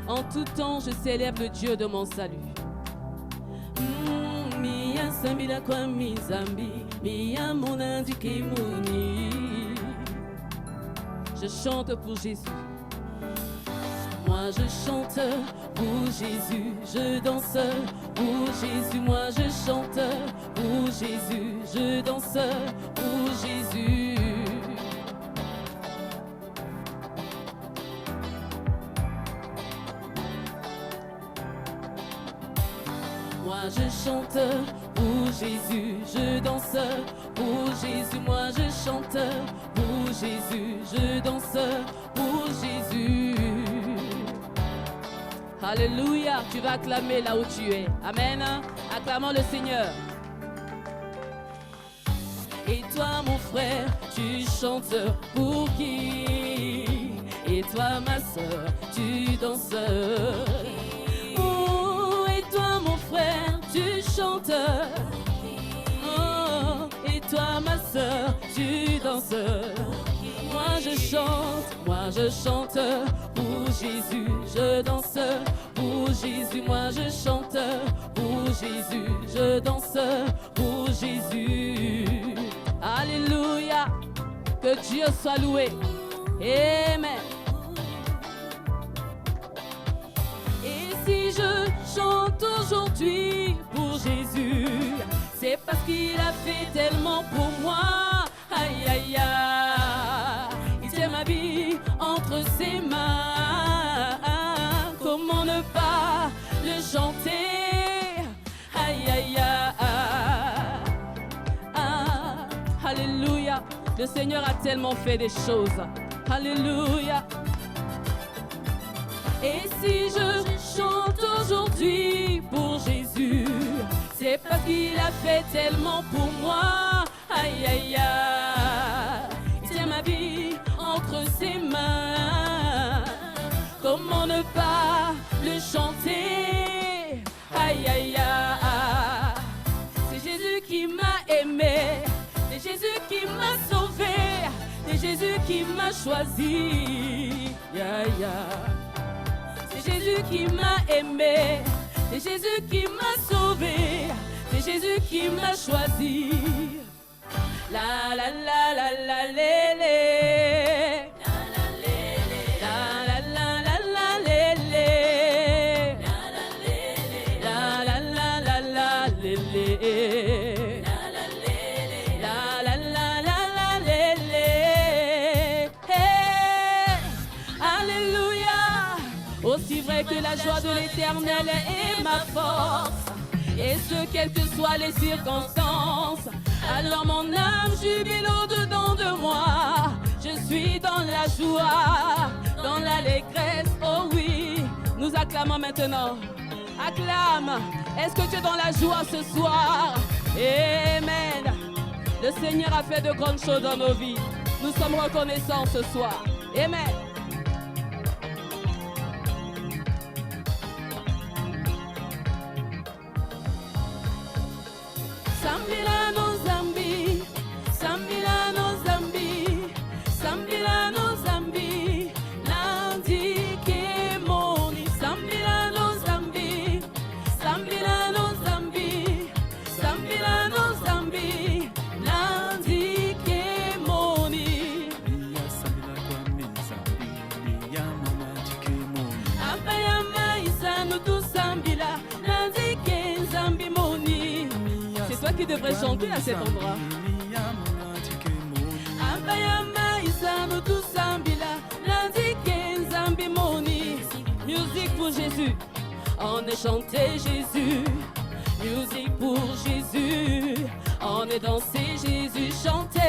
En tout temps, je célèbre le Dieu de mon salut. Je chante pour Jésus. Moi je chante pour Jésus, je danse pour Jésus. Moi je chante pour Jésus, je danse pour Jésus. Moi je chante pour Jésus, je danse pour Jésus. Moi je chante pour Jésus, je danse pour Jésus. Alléluia, tu vas acclamer là où tu es. Amen. Acclamons le Seigneur. Et toi mon frère, tu chantes pour qui? Et toi ma soeur, tu danses. Oh, et toi mon frère, tu chantes. Oh, et toi ma soeur, tu danses. Moi je chante pour Jésus, je danse pour Jésus. Moi je chante pour Jésus, je danse pour Jésus. Alléluia, que Dieu soit loué. Amen. Et si je chante aujourd'hui pour Jésus, c'est parce qu'il a fait tellement pour moi. Aïe aïe aïe, il tient ma vie entre ses mains. Comment ne pas le chanter? Aïe aïe aïe. Alléluia, le Seigneur a tellement fait des choses. Alléluia. Et si je chante aujourd'hui pour Jésus, c'est parce qu'il a fait tellement pour moi. Aïe aïe aïe, il tient ma vie entre ses mains. Comment ne pas le chanter? Aïe aïe aïe. C'est Jésus qui m'a aimé, c'est Jésus qui m'a sauvé, c'est Jésus qui m'a choisi. Aïe aïe. C'est Jésus qui m'a aimé, c'est Jésus qui m'a sauvé, c'est Jésus qui m'a choisi. La la la la la lé lé. La la lé lé. La la la la la lé lé. La la la la la lé lé. La la lé lé. La la la la la lé lé. Alléluia. Aussi vrai que la joie de l'Éternel est ma force, et ce quelles que soient les circonstances. Alors mon âme jubile au-dedans de moi. Je suis dans la joie, dans l'allégresse. Oh oui, nous acclamons maintenant. Acclame. Est-ce que tu es dans la joie ce soir? Amen. Le Seigneur a fait de grandes choses dans nos vies. Nous sommes reconnaissants ce soir. Amen. Sambilano Zambi, Sambilano Zambi, Sambilano Zambi, Lundi Kemoni, Sambilano Zambi, Sambilano Zambi, Sambilano Zambi, Lundi Kemoni. Apayama Isanu tu Sambila, Lundi Kenzambi Moni. C'est toi qui devrais chanter à cet endroit. Musique pour Jésus, on est chanté Jésus. Musique pour Jésus, on est dansé Jésus, chanté.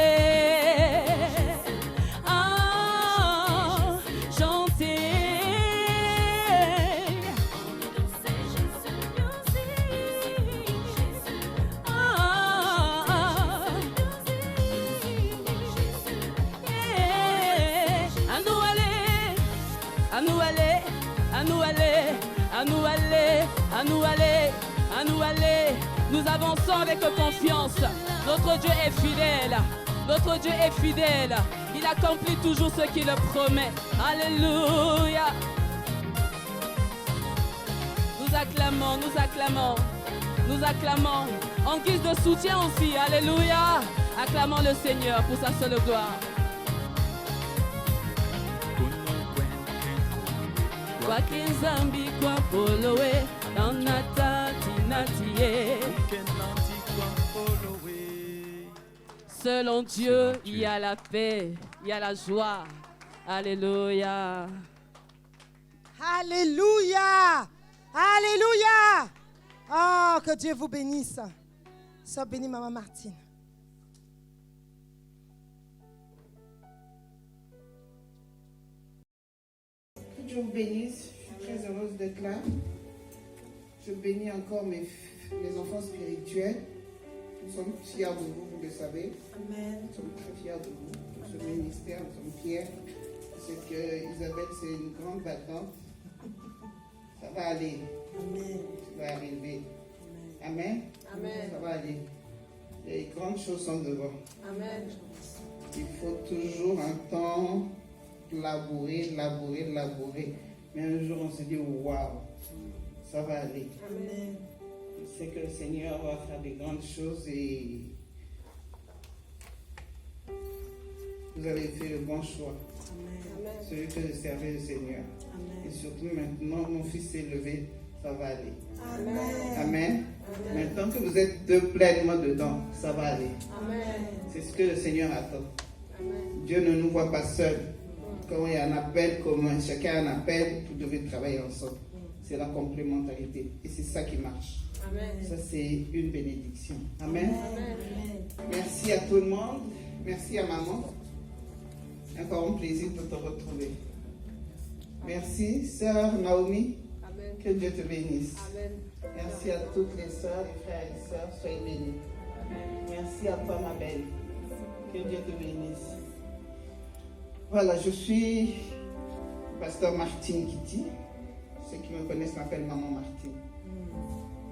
Ah, chanté. À nous aller, à nous aller, à nous aller, à nous aller, à nous aller. Nous avançons avec confiance. Notre Dieu est fidèle. Notre Dieu est fidèle. Il Il accomplit toujours ce qu'il promet. Alléluia. Nous acclamons, nous acclamons, nous acclamons. En guise de soutien aussi. Alléluia. Acclamons le Seigneur pour sa seule gloire. Kwa kizambi kwa polowe, nanata tinatie. Selon Dieu, il y a la paix, il y a la joie. Alléluia. Alléluia. Alléluia. Oh, que Dieu vous bénisse. Sois bénie, Maman Martine. Que Dieu vous bénisse. Je suis très heureuse d'être là. Je bénis encore mes enfants spirituels. Nous sommes fiers de vous, vous le savez. Amen. Nous sommes très fiers de vous, de ce ministère. Nous sommes fiers. C'est que Isabelle, c'est une grande battante. Ça va aller. Amen. Tu vas arriver. Amen. Amen. Ça va aller. Les grandes choses sont devant. Amen. Il faut toujours un temps labourer. Mais un jour, on se dit, waouh, ça va aller. Amen. Je sais que le Seigneur va faire des grandes choses et vous avez fait le bon choix. Amen. Celui que je servais le Seigneur. Amen. Et surtout maintenant, mon fils s'est levé, ça va aller. Amen. Amen. Maintenant que vous êtes pleinement dedans, ça va aller. Amen. C'est ce que le Seigneur attend. Amen. Dieu ne nous voit pas seuls. Quand il y a un appel commun, chacun a un appel, vous devez travailler ensemble. C'est la complémentarité. Et c'est ça qui marche. Amen. Ça, c'est une bénédiction. Amen. Amen. Merci à tout le monde. Merci à maman. Encore un plaisir de te retrouver. Merci, sœur Naomi. Amen. Que Dieu te bénisse. Amen. Merci à toutes les sœurs, les frères et sœurs. Soyez bénis. Merci à toi, ma belle. Que Dieu te bénisse. Voilà, je suis pasteur Martine Kitty. Ceux qui me connaissent m'appellent Maman Martine.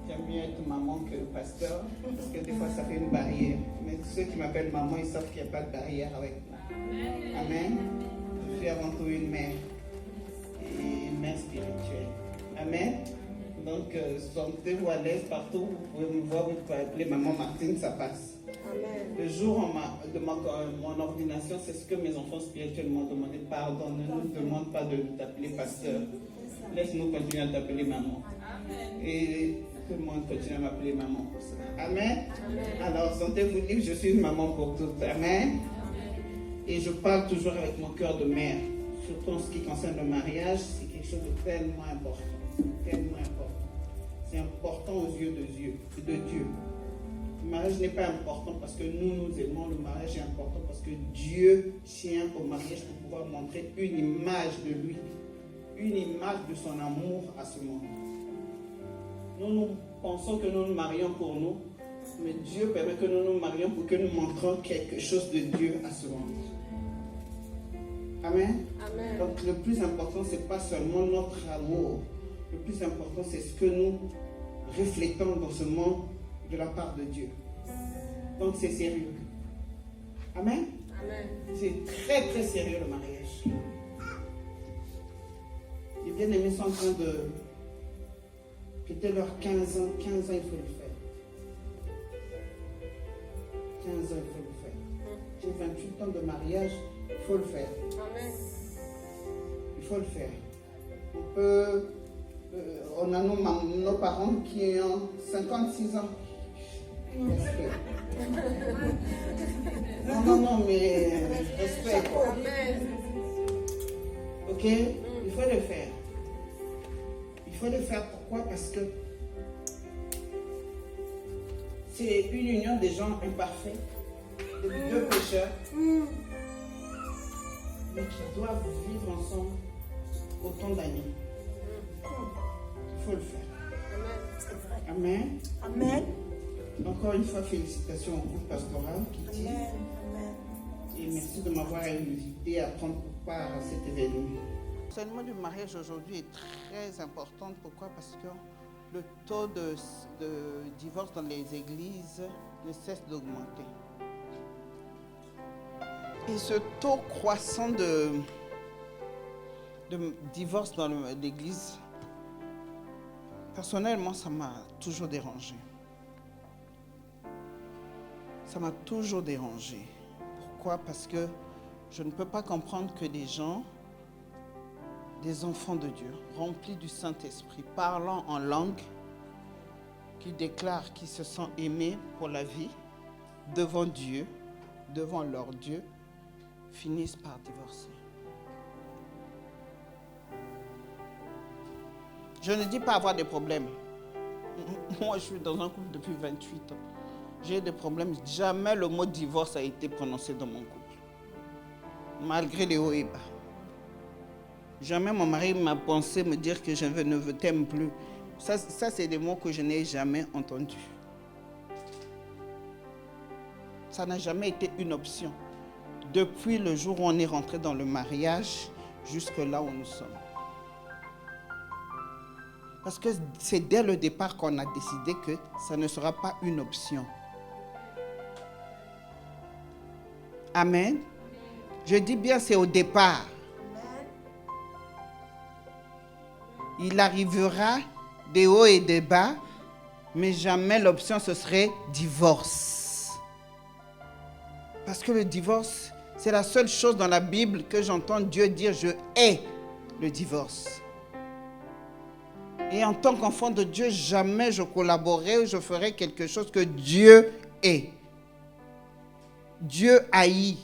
J'aime mieux être maman que pasteur, parce que des fois ça fait une barrière. Mais ceux qui m'appellent maman, ils savent qu'il n'y a pas de barrière avec moi. Amen. Je suis avant tout une mère. Et une mère spirituelle. Amen. Donc, sentez-vous à l'aise partout. Vous pouvez me voir, vous pouvez appeler Maman Martine, ça passe. Amen. Le jour de mon ordination, c'est ce que mes enfants spirituels m'ont demandé. Pardon, ne nous demande pas de t'appeler pasteur. Laisse-nous continuer à t'appeler maman. Et tout le monde continue à m'appeler maman pour ça. Amen. Alors, sentez-vous libre, je suis une maman pour toutes. Amen. Et je parle toujours avec mon cœur de mère. Surtout en ce qui concerne le mariage, c'est quelque chose de tellement important. Tellement important. C'est important aux yeux de Dieu. Le mariage n'est pas important parce que nous aimons. Le mariage est important parce que Dieu tient au mariage pour pouvoir montrer une image de lui. Une image de son amour à ce monde. Nous pensons que nous nous marions pour nous, mais Dieu permet que nous nous marions pour que nous montrons quelque chose de Dieu à ce monde. Amen. Amen. Donc le plus important, ce n'est pas seulement notre amour. Le plus important, c'est ce que nous reflétons dans ce monde de la part de Dieu. Donc c'est sérieux. Amen. Amen. C'est très très sérieux le mariage. Les bien-aimés sont en train de fêter leurs 15 ans. 15 ans, il faut le faire. 15 ans, il faut le faire. J'ai 28 ans de mariage, il faut le faire. Amen. Il faut le faire. On peut... on a nos parents qui ont 56 ans. Respect. Non, mais respect. Amen. Ok? Il faut le faire. Il faut le faire pourquoi? Parce que c'est une union des gens imparfaits, de deux pécheurs, mais qui doivent vivre ensemble autant d'années. Il faut le faire. Amen. Amen. Encore une fois, félicitations au groupe pastoral qui dit. Et merci de m'avoir invité à prendre part à cet événement. Le salement du mariage aujourd'hui est très important. Pourquoi? Parce que le taux de divorce dans les églises ne cesse d'augmenter. Et ce taux croissant de divorce dans l'église, personnellement, ça m'a toujours dérangé. Ça m'a toujours dérangé. Pourquoi? Parce que je ne peux pas comprendre que des gens, des enfants de Dieu, remplis du Saint-Esprit, parlant en langue, qui déclarent qu'ils se sentent aimés pour la vie, devant Dieu, devant leur Dieu, finissent par divorcer. Je ne dis pas avoir des problèmes. Moi, je suis dans un couple depuis 28 ans. J'ai des problèmes. Jamais le mot divorce a été prononcé dans mon couple. Malgré les hauts et bas. Jamais mon mari m'a pensé me dire que je ne t'aime plus. Ça, c'est des mots que je n'ai jamais entendus. Ça n'a jamais été une option. Depuis le jour où on est rentré dans le mariage, jusque là où nous sommes. Parce que c'est dès le départ qu'on a décidé que ça ne sera pas une option. Amen. Je dis bien, c'est au départ. Il arrivera des hauts et des bas, mais jamais l'option ce serait divorce. Parce que le divorce, c'est la seule chose dans la Bible que j'entends Dieu dire, je hais le divorce. Et en tant qu'enfant de Dieu, jamais je collaborerai ou je ferai quelque chose que Dieu hait. Dieu haït.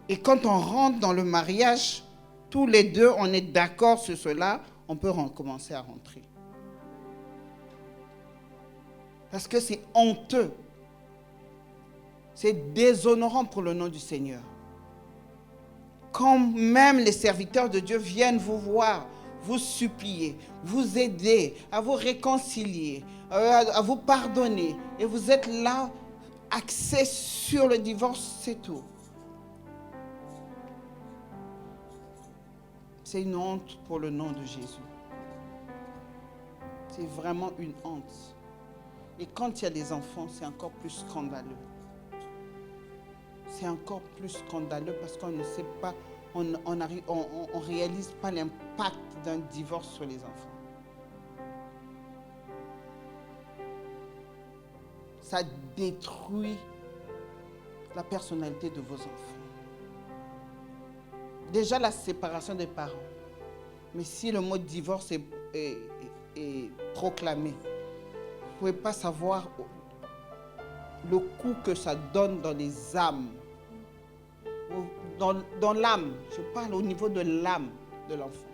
Et quand on rentre dans le mariage, tous les deux, on est d'accord sur cela, on peut recommencer à rentrer. Parce que c'est honteux. C'est déshonorant pour le nom du Seigneur. Quand même les serviteurs de Dieu viennent vous voir, vous supplier, vous aider, à vous réconcilier, à vous pardonner, et vous êtes là, axé sur le divorce, c'est tout. C'est une honte pour le nom de Jésus. C'est vraiment une honte. Et quand il y a des enfants, c'est encore plus scandaleux. C'est encore plus scandaleux parce qu'on ne sait pas, on ne réalise pas l'impact d'un divorce sur les enfants. Ça détruit la personnalité de vos enfants. Déjà la séparation des parents. Mais si le mot divorce est proclamé, vous ne pouvez pas savoir le coup que ça donne dans les âmes. Dans l'âme, je parle au niveau de l'âme de l'enfant.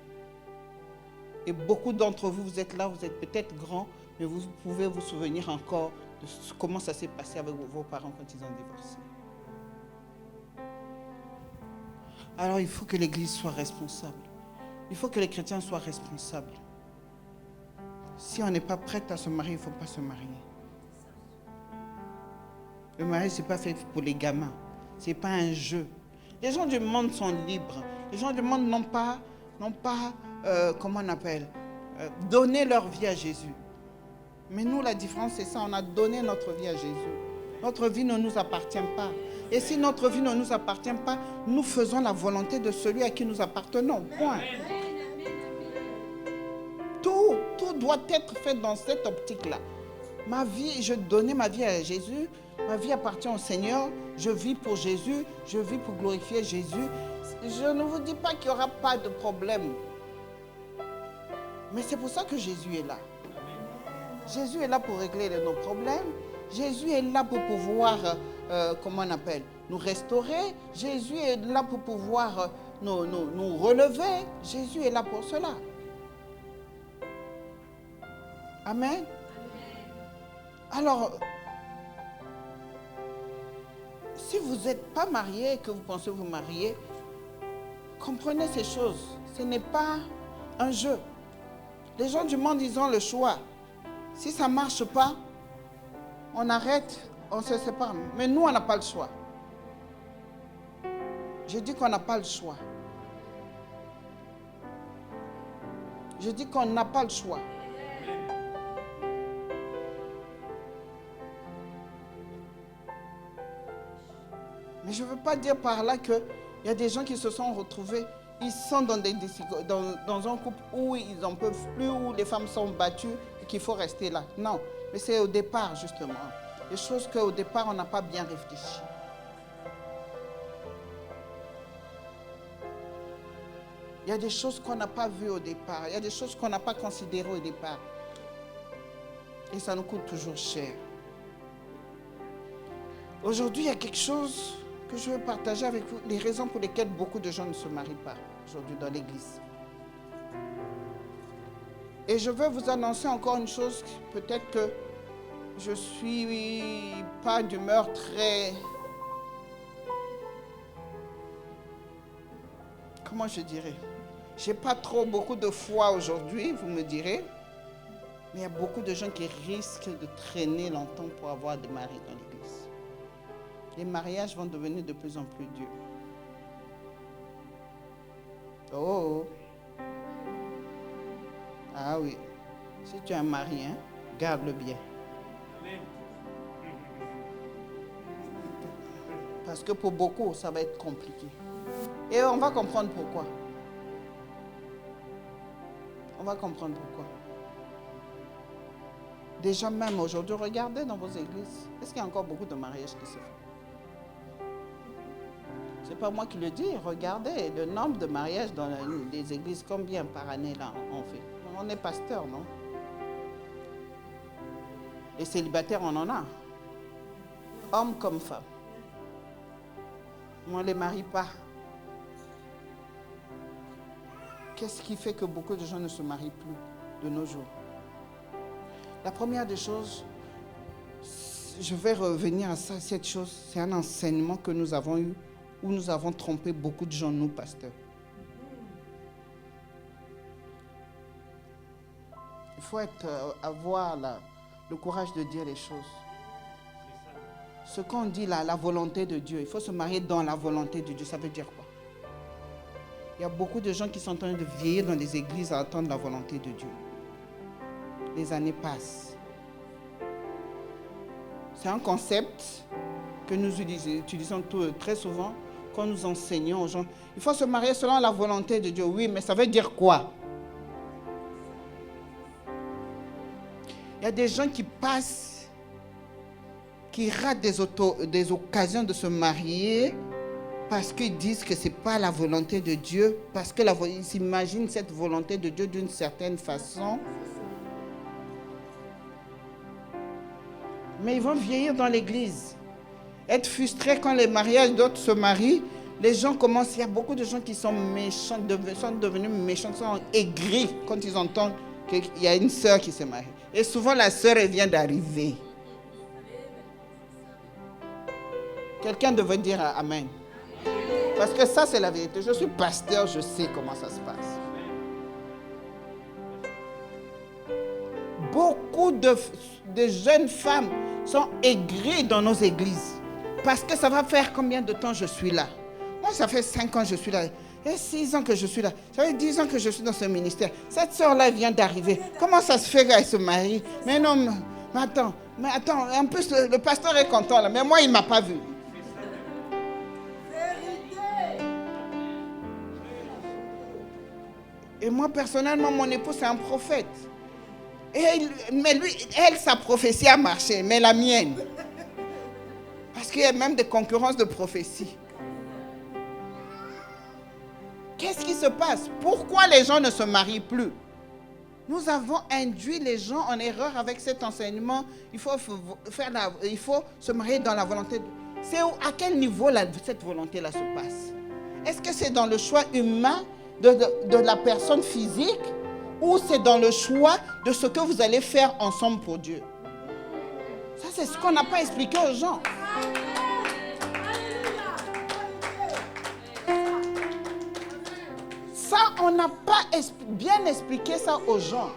Et beaucoup d'entre vous, vous êtes là, vous êtes peut-être grands, mais vous pouvez vous souvenir encore de comment ça s'est passé avec vos parents quand ils ont divorcé. Alors il faut que l'Église soit responsable. Il faut que les chrétiens soient responsables. Si on n'est pas prêt à se marier, il ne faut pas se marier. Le mariage, ce n'est pas fait pour les gamins. Ce n'est pas un jeu. Les gens du monde sont libres. Les gens du monde n'ont pas comment on appelle, donné leur vie à Jésus. Mais nous, la différence, c'est ça. On a donné notre vie à Jésus. Notre vie ne nous appartient pas. Et si notre vie ne nous appartient pas, nous faisons la volonté de celui à qui nous appartenons. Point. Tout doit être fait dans cette optique-là. Ma vie, je donnais ma vie à Jésus. Ma vie appartient au Seigneur. Je vis pour Jésus. Je vis pour glorifier Jésus. Je ne vous dis pas qu'il n'y aura pas de problème. Mais c'est pour ça que Jésus est là. Jésus est là pour régler nos problèmes. Jésus est là pour pouvoir, comment on appelle, nous restaurer. Jésus est là pour pouvoir nous relever. Jésus est là pour cela. Amen. Alors, si vous n'êtes pas marié et que vous pensez vous marier, comprenez ces choses. Ce n'est pas un jeu. Les gens du monde, ils ont le choix. Si ça ne marche pas, on arrête, on se sépare. Mais nous, on n'a pas le choix. Je dis qu'on n'a pas le choix. Je dis qu'on n'a pas le choix. Mais je ne veux pas dire par là qu'il y a des gens qui se sont retrouvés, ils sont dans un couple où ils n'en peuvent plus, où les femmes sont battues et qu'il faut rester là. Non, mais c'est au départ justement. Des choses qu'au départ on n'a pas bien réfléchi. Il y a des choses qu'on n'a pas vues au départ. Il y a des choses qu'on n'a pas considérées au départ. Et ça nous coûte toujours cher. Aujourd'hui, il y a quelque chose que je veux partager avec vous. Les raisons pour lesquelles beaucoup de gens ne se marient pas aujourd'hui dans l'église. Et je veux vous annoncer encore une chose. Peut-être que je ne suis pas d'humeur très... Comment je dirais? Je n'ai pas beaucoup de foi aujourd'hui, vous me direz. Mais il y a beaucoup de gens qui risquent de traîner longtemps pour avoir des maris dans l'église. Les mariages vont devenir de plus en plus durs. Oh! Ah oui. Si tu as un mari, hein, garde-le bien. Parce que pour beaucoup, ça va être compliqué. Et on va comprendre pourquoi. On va comprendre pourquoi. Déjà même aujourd'hui, regardez dans vos églises. Est-ce qu'il y a encore beaucoup de mariages qui se font? Ce n'est pas moi qui le dis. Regardez le nombre de mariages dans les églises. Combien par année là on fait? On est pasteur, non? Les célibataires, on en a. Hommes comme femmes. On ne les marie pas. Qu'est-ce qui fait que beaucoup de gens ne se marient plus de nos jours? La première des choses, je vais revenir à ça, cette chose, c'est un enseignement que nous avons eu, où nous avons trompé beaucoup de gens, nous, pasteurs. Il faut avoir le courage de dire les choses. Ce qu'on dit là, la volonté de Dieu, il faut se marier dans la volonté de Dieu, ça veut dire quoi? Il y a beaucoup de gens qui sont en train de vieillir dans les églises à attendre la volonté de Dieu. Les années passent. C'est un concept que nous utilisons très souvent quand nous enseignons aux gens. Il faut se marier selon la volonté de Dieu. Oui, mais ça veut dire quoi? Il y a des gens qui passent, qui ratent des occasions de se marier parce qu'ils disent que ce n'est pas la volonté de Dieu, parce qu'ils s'imaginent cette volonté de Dieu d'une certaine façon. Mais ils vont vieillir dans l'église. Être frustrés quand les mariages d'autres se marient. Les gens commencent, il y a beaucoup de gens qui sont méchants, sont devenus méchants, sont aigris quand ils entendent qu'il y a une sœur qui se marie. Et souvent la sœur, elle vient d'arriver. Quelqu'un devrait dire Amen. Parce que ça, c'est la vérité. Je suis pasteur, je sais comment ça se passe. Beaucoup de jeunes femmes sont aigries dans nos églises. Parce que ça va faire combien de temps je suis là? Moi, ça fait 5 ans que je suis là. Et 6 ans que je suis là. Ça fait 10 ans que je suis dans ce ministère. Cette soeur-là vient d'arriver. Comment ça se fait qu'elle se marie? Mais non, mais attends. En plus, le pasteur est content là. Mais moi, il ne m'a pas vu. Et moi, personnellement, mon époux, c'est un prophète. Mais lui, sa prophétie a marché, mais la mienne. Parce qu'il y a même des concurrences de prophétie. Qu'est-ce qui se passe? Pourquoi les gens ne se marient plus? Nous avons induit les gens en erreur avec cet enseignement. Il faut se marier dans la volonté. C'est à quel niveau cette volonté-là se passe? Est-ce que c'est dans le choix humain de la personne physique ou c'est dans le choix de ce que vous allez faire ensemble pour Dieu? Ça, c'est ce qu'on n'a pas expliqué aux gens. Ça, on n'a pas bien expliqué ça aux gens.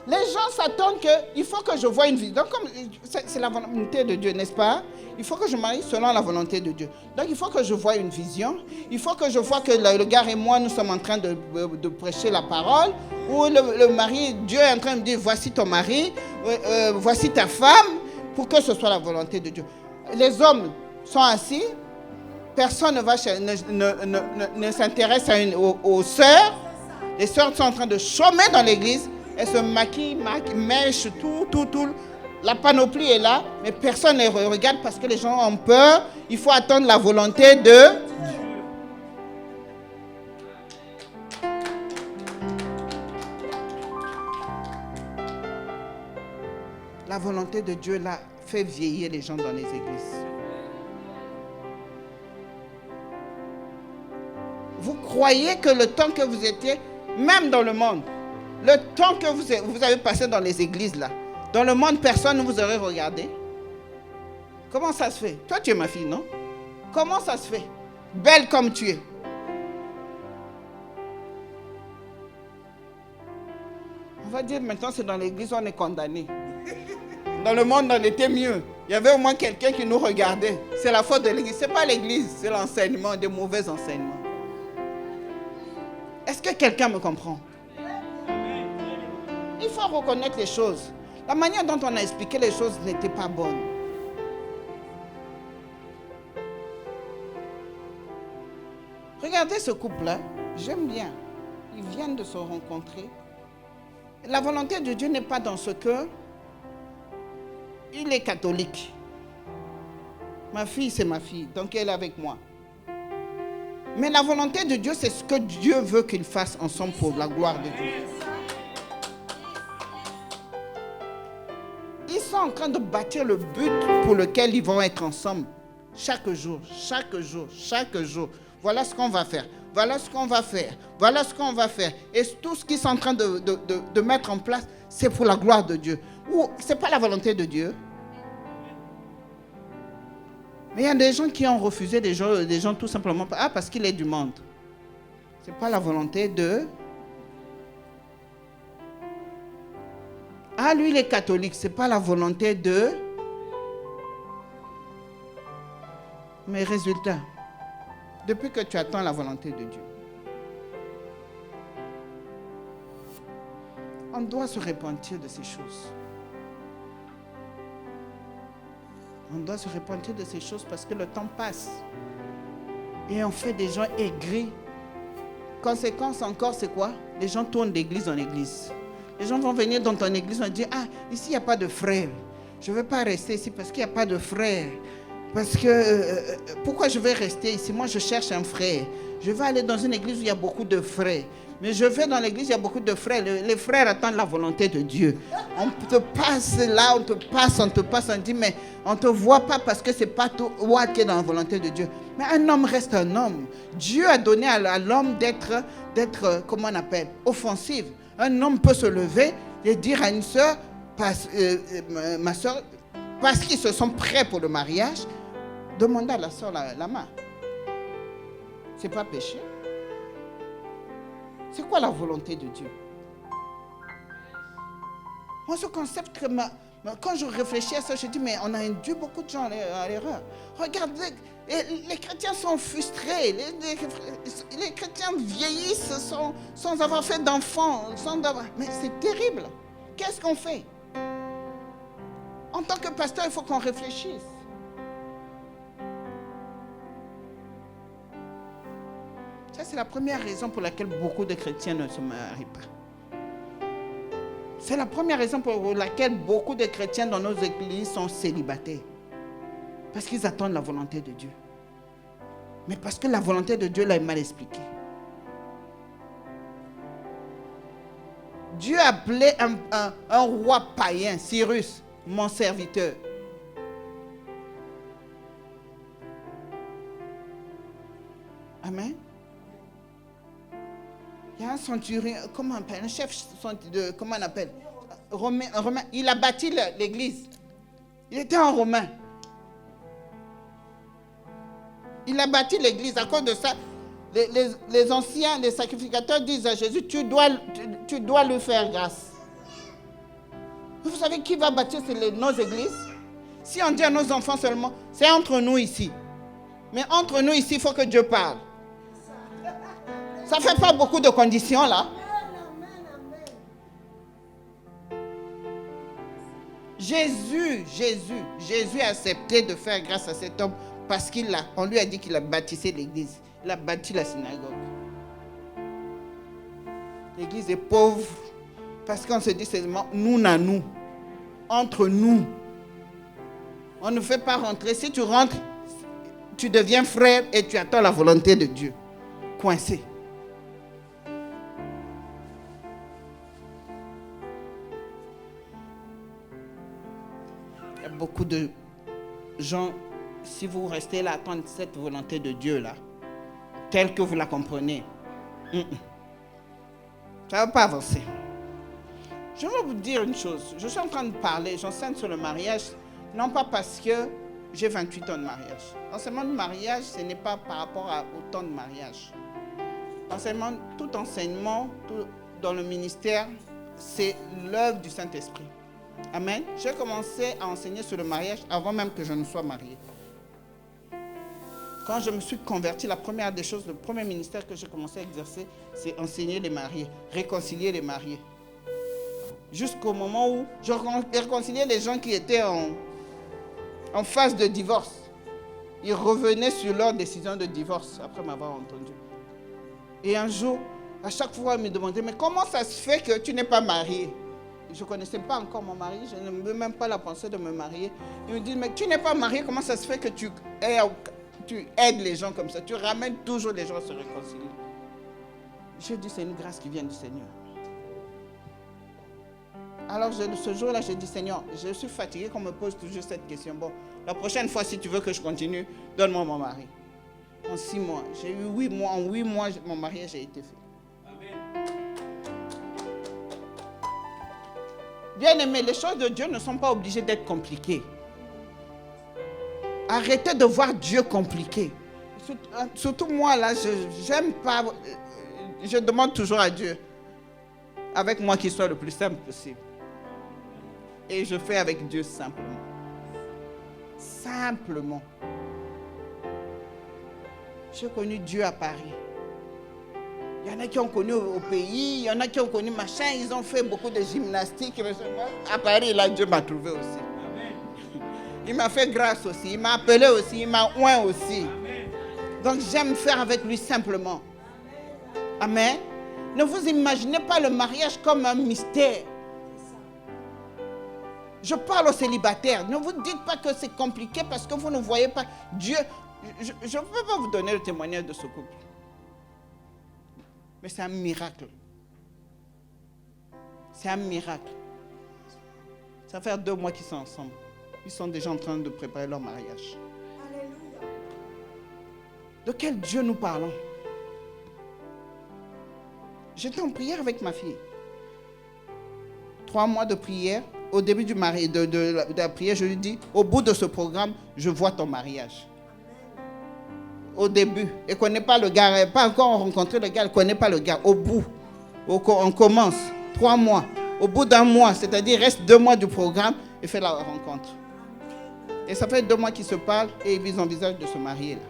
Les gens s'attendent qu'il faut que je voie une vision. Donc, comme c'est la volonté de Dieu, n'est-ce pas? Il faut que je marie selon la volonté de Dieu. Donc, il faut que je voie une vision. Il faut que je vois que le gars et moi, nous sommes en train de prêcher la parole. Ou le mari, Dieu est en train de dire, voici ton mari, voici ta femme, pour que ce soit la volonté de Dieu. les hommes sont assis, personne ne s'intéresse aux sœurs. Les sœurs sont en train de chômer dans l'église. Elles se maquillent, mèchent, tout. La panoplie est là, mais personne ne les regarde parce que les gens ont peur. Il faut attendre la volonté de Dieu. La volonté de Dieu là fait vieillir les gens dans les églises. Vous croyez que le temps que vous étiez, même dans le monde, le temps que vous avez passé dans les églises là, dans le monde, personne ne vous aurait regardé? Comment ça se fait? Toi, tu es ma fille, non? Comment ça se fait? Belle comme tu es. On va dire maintenant, c'est dans l'église, on est condamné. Dans le monde, on était mieux. Il y avait au moins quelqu'un qui nous regardait. C'est la faute de l'église. Ce n'est pas l'église, c'est l'enseignement, des mauvais enseignements. Est-ce que quelqu'un me comprend? Il faut reconnaître les choses. La manière dont on a expliqué les choses n'était pas bonne. Regardez ce couple-là, j'aime bien. Ils viennent de se rencontrer. La volonté de Dieu n'est pas dans ce que il est catholique. Ma fille, c'est ma fille, donc elle est avec moi. Mais la volonté de Dieu, c'est ce que Dieu veut qu'ils fassent ensemble pour la gloire de Dieu. Ils sont en train de bâtir le but pour lequel ils vont être ensemble. Chaque jour. Voilà ce qu'on va faire. Voilà ce qu'on va faire. Voilà ce qu'on va faire. Et tout ce qu'ils sont en train de mettre en place, c'est pour la gloire de Dieu. Ou ce n'est pas la volonté de Dieu. Mais il y a des gens qui ont refusé des gens tout simplement parce qu'il est du monde. Ce n'est pas la volonté de... Ah, lui, il est catholique. Ce n'est pas la volonté de... Mais résultat, depuis que tu attends la volonté de Dieu, on doit se repentir de ces choses. On doit se repentir de ces choses parce que le temps passe. Et on fait des gens aigris. Conséquence encore, c'est quoi? Les gens tournent d'église en église. Les gens vont venir dans ton église et dire, ah, ici, il n'y a pas de frères. Je ne veux pas rester ici parce qu'il n'y a pas de frères. Parce que, pourquoi je vais rester ici? Moi, je cherche un frère. Je vais aller dans une église où il y a beaucoup de frères. Mais je vais dans l'église, il y a beaucoup de frères. Les frères attendent la volonté de Dieu. On te passe là, on te passe, on dit, mais on ne te voit pas parce que ce n'est pas toi qui es dans la volonté de Dieu. Mais un homme reste un homme. Dieu a donné à l'homme d'être, comment on appelle, offensif. Un homme peut se lever et dire à une soeur, ma soeur, parce qu'ils se sont prêts pour le mariage, demandez à la soeur la main. Ce n'est pas péché. C'est quoi la volonté de Dieu? Moi, ce concept, quand je réfléchis à ça, je dis, mais on a induit beaucoup de gens à l'erreur. Regardez, les chrétiens sont frustrés. Les chrétiens vieillissent sans avoir fait d'enfants. Mais c'est terrible. Qu'est-ce qu'on fait? En tant que pasteur, il faut qu'on réfléchisse. Ça, c'est la première raison pour laquelle beaucoup de chrétiens ne se marient pas. C'est la première raison pour laquelle beaucoup de chrétiens dans nos églises sont célibataires. Parce qu'ils attendent la volonté de Dieu. Mais parce que la volonté de Dieu l'a mal expliquée. Dieu a appelé un roi païen, Cyrus, mon serviteur. Amen. Il y a un centurion, comment on appelle, un chef de, comment on appelle, Romain, il a bâti l'église. Il était un Romain. Il a bâti l'église. À cause de ça, les anciens, les sacrificateurs disent à Jésus, tu dois lui faire grâce. Vous savez qui va bâtir nos églises? Si on dit à nos enfants seulement, c'est entre nous ici. Mais entre nous ici, il faut que Dieu parle. Ça ne fait pas beaucoup de conditions là. Jésus a accepté de faire grâce à cet homme parce qu'on lui a dit qu'il a bâtissé l'église. Il a bâti la synagogue. L'église est pauvre parce qu'on se dit seulement nous, entre nous. On ne fait pas rentrer. Si tu rentres, tu deviens frère et tu attends la volonté de Dieu. Coincé. Il y a beaucoup de gens, si vous restez là, attendre cette volonté de Dieu là, telle que vous la comprenez, ça ne va pas avancer. Je vais vous dire une chose. Je suis en train de parler, j'enseigne sur le mariage, non pas parce que j'ai 28 ans de mariage. L'enseignement de mariage, ce n'est pas par rapport au temps de mariage. Tout enseignement dans le ministère, c'est l'œuvre du Saint-Esprit. Amen. J'ai commencé à enseigner sur le mariage avant même que je ne sois marié. Quand je me suis converti, la première des choses, le premier ministère que j'ai commencé à exercer, c'est enseigner les mariés, réconcilier les mariés. Jusqu'au moment où je réconciliais les gens qui étaient en phase de divorce. Ils revenaient sur leur décision de divorce après m'avoir entendu. Et un jour, à chaque fois, ils me demandaient, mais comment ça se fait que tu n'es pas marié? Je ne connaissais pas encore mon mari, je ne veux même pas la pensée de me marier. Ils me disent, mais tu n'es pas marié, comment ça se fait que tu aides les gens comme ça? Tu ramènes toujours les gens à se réconcilier. Je dis, c'est une grâce qui vient du Seigneur. Alors ce jour-là, j'ai dit, Seigneur, je suis fatigué qu'on me pose toujours cette question. Bon, la prochaine fois, si tu veux que je continue, donne-moi mon mari. En 6 mois, j'ai eu 8 mois. En 8 mois, mon mariage a été fait. Amen. Bien aimé, les choses de Dieu ne sont pas obligées d'être compliquées. Arrêtez de voir Dieu compliqué. Surtout moi, là, j'aime pas. Je demande toujours à Dieu, avec moi, qu'il soit le plus simple possible. Et je fais avec Dieu simplement. Simplement. J'ai connu Dieu à Paris. Il y en a qui ont connu au pays, il y en a qui ont connu machin, ils ont fait beaucoup de gymnastique. À Paris, là, Dieu m'a trouvé aussi. Amen. Il m'a fait grâce aussi, il m'a appelé aussi, il m'a oint aussi. Amen. Donc j'aime faire avec lui simplement. Amen. Ne vous imaginez pas le mariage comme un mystère. Je parle aux célibataires. Ne vous dites pas que c'est compliqué parce que vous ne voyez pas Dieu. Je ne peux pas vous donner le témoignage de ce couple. Mais c'est un miracle. C'est un miracle. Ça fait 2 mois qu'ils sont ensemble. Ils sont déjà en train de préparer leur mariage. Alléluia. De quel Dieu nous parlons? J'étais en prière avec ma fille. 3 mois de prière. Au début de la prière, je lui dis, au bout de ce programme, je vois ton mariage. Au début, elle ne connaît pas le gars, elle n'a pas encore rencontré le gars, elle ne connaît pas le gars. Au bout, on commence 3 mois. Au bout d'1 mois, c'est-à-dire il reste 2 mois du programme, elle fait la rencontre. Et ça fait 2 mois qu'ils se parlent et ils envisagent de se marier là.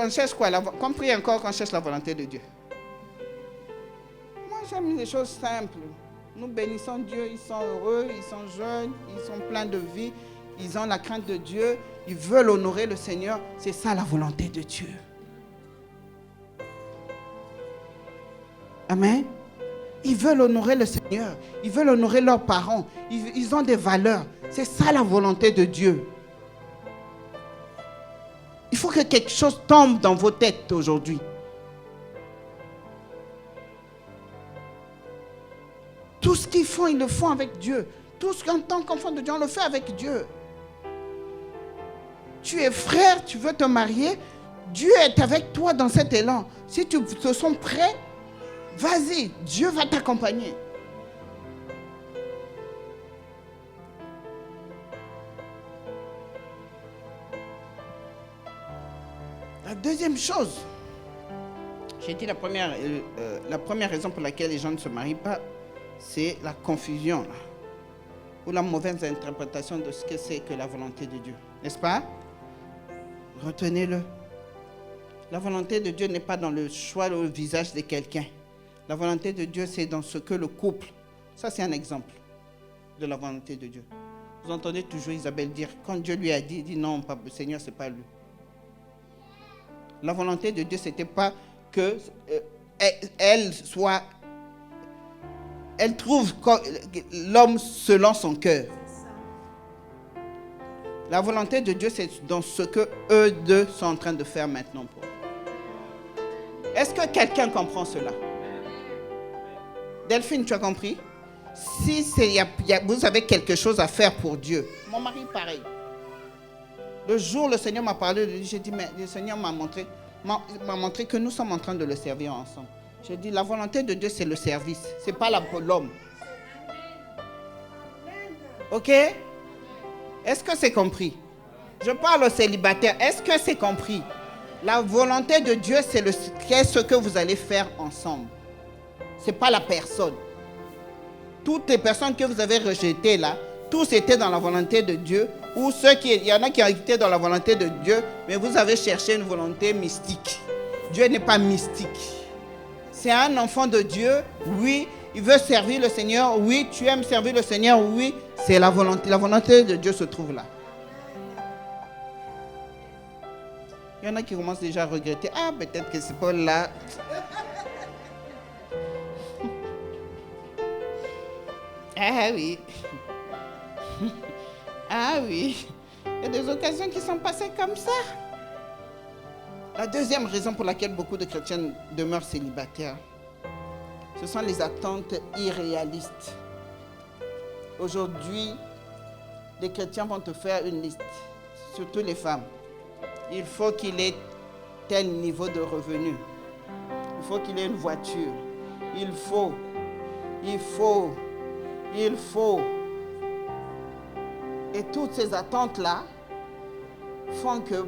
On cherche quoi? Compris encore qu'on cherche la volonté de Dieu. Moi, j'aime les choses simples. Nous bénissons Dieu, ils sont heureux, ils sont jeunes, ils sont pleins de vie, ils ont la crainte de Dieu, ils veulent honorer le Seigneur. C'est ça la volonté de Dieu. Amen. Ils veulent honorer le Seigneur, ils veulent honorer leurs parents, ils ont des valeurs. C'est ça la volonté de Dieu. Il faut que quelque chose tombe dans vos têtes aujourd'hui. Tout ce qu'ils font, ils le font avec Dieu. Tout ce qu'en tant qu'enfant de Dieu, on le fait avec Dieu. Tu es frère, tu veux te marier, Dieu est avec toi dans cet élan. Si tu te sens prêt, vas-y, Dieu va t'accompagner. La deuxième chose, j'ai dit la première raison pour laquelle les gens ne se marient pas, c'est la confusion là, ou la mauvaise interprétation de ce que c'est que la volonté de Dieu. N'est-ce pas? Retenez-le. La volonté de Dieu n'est pas dans le choix ou le visage de quelqu'un. La volonté de Dieu, c'est dans ce que le couple... Ça, c'est un exemple de la volonté de Dieu. Vous entendez toujours Isabelle dire, quand Dieu lui a dit, il dit non, Seigneur, ce n'est pas lui. La volonté de Dieu, ce n'était pas que elle trouve l'homme selon son cœur. La volonté de Dieu, c'est dans ce que eux deux sont en train de faire maintenant. Est-ce que quelqu'un comprend cela? Delphine, tu as compris? Si vous avez quelque chose à faire pour Dieu, mon mari pareil. Le jour où le Seigneur m'a parlé de lui, j'ai dit, mais le Seigneur m'a montré que nous sommes en train de le servir ensemble. J'ai dit, la volonté de Dieu, c'est le service. Ce n'est pas l'homme. Ok? Est-ce que c'est compris? Je parle aux célibataires. Est-ce que c'est compris? La volonté de Dieu, c'est ce que vous allez faire ensemble. Ce n'est pas la personne. Toutes les personnes que vous avez rejetées là, tous étaient dans la volonté de Dieu. Ou il y en a qui ont été dans la volonté de Dieu, mais vous avez cherché une volonté mystique. Dieu n'est pas mystique. C'est un enfant de Dieu, oui, il veut servir le Seigneur, oui, tu aimes servir le Seigneur, oui, c'est la volonté. La volonté de Dieu se trouve là. Il y en a qui commencent déjà à regretter. Ah, peut-être que c'est pas là. Ah oui. Ah oui. Il y a des occasions qui sont passées comme ça. La deuxième raison pour laquelle beaucoup de chrétiens demeurent célibataires, ce sont les attentes irréalistes. Aujourd'hui, les chrétiens vont te faire une liste, surtout les femmes. Il faut qu'il ait tel niveau de revenu. Il faut qu'il ait une voiture. Il faut. Et toutes ces attentes-là font que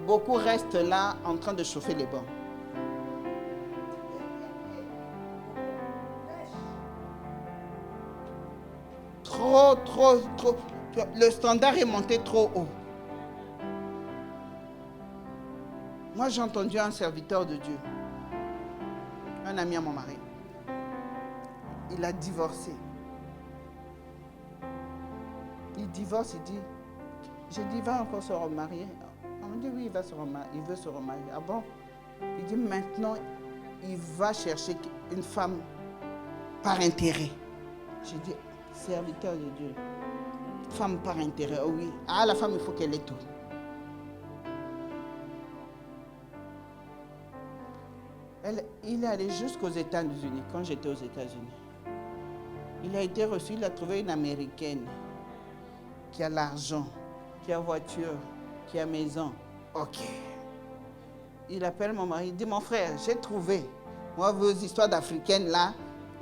beaucoup restent là en train de chauffer les bancs. Trop. Le standard est monté trop haut. Moi, j'ai entendu un serviteur de Dieu, un ami à mon mari. Il a divorcé. Il divorce, il dit, j'ai dit, il va encore se remarier. On me dit, oui, il veut se remarier. Ah bon? Il dit, maintenant, il va chercher une femme par intérêt. J'ai dit, serviteur de Dieu, femme par intérêt, oh oui. Ah, la femme, il faut qu'elle ait tout. Il est allé jusqu'aux États-Unis, quand j'étais aux États-Unis. Il a été reçu, il a trouvé une Américaine qui a l'argent, qui a voiture, qui a maison. Ok. Il appelle mon mari, il dit, mon frère, j'ai trouvé. Moi, vos histoires d'Africaines là,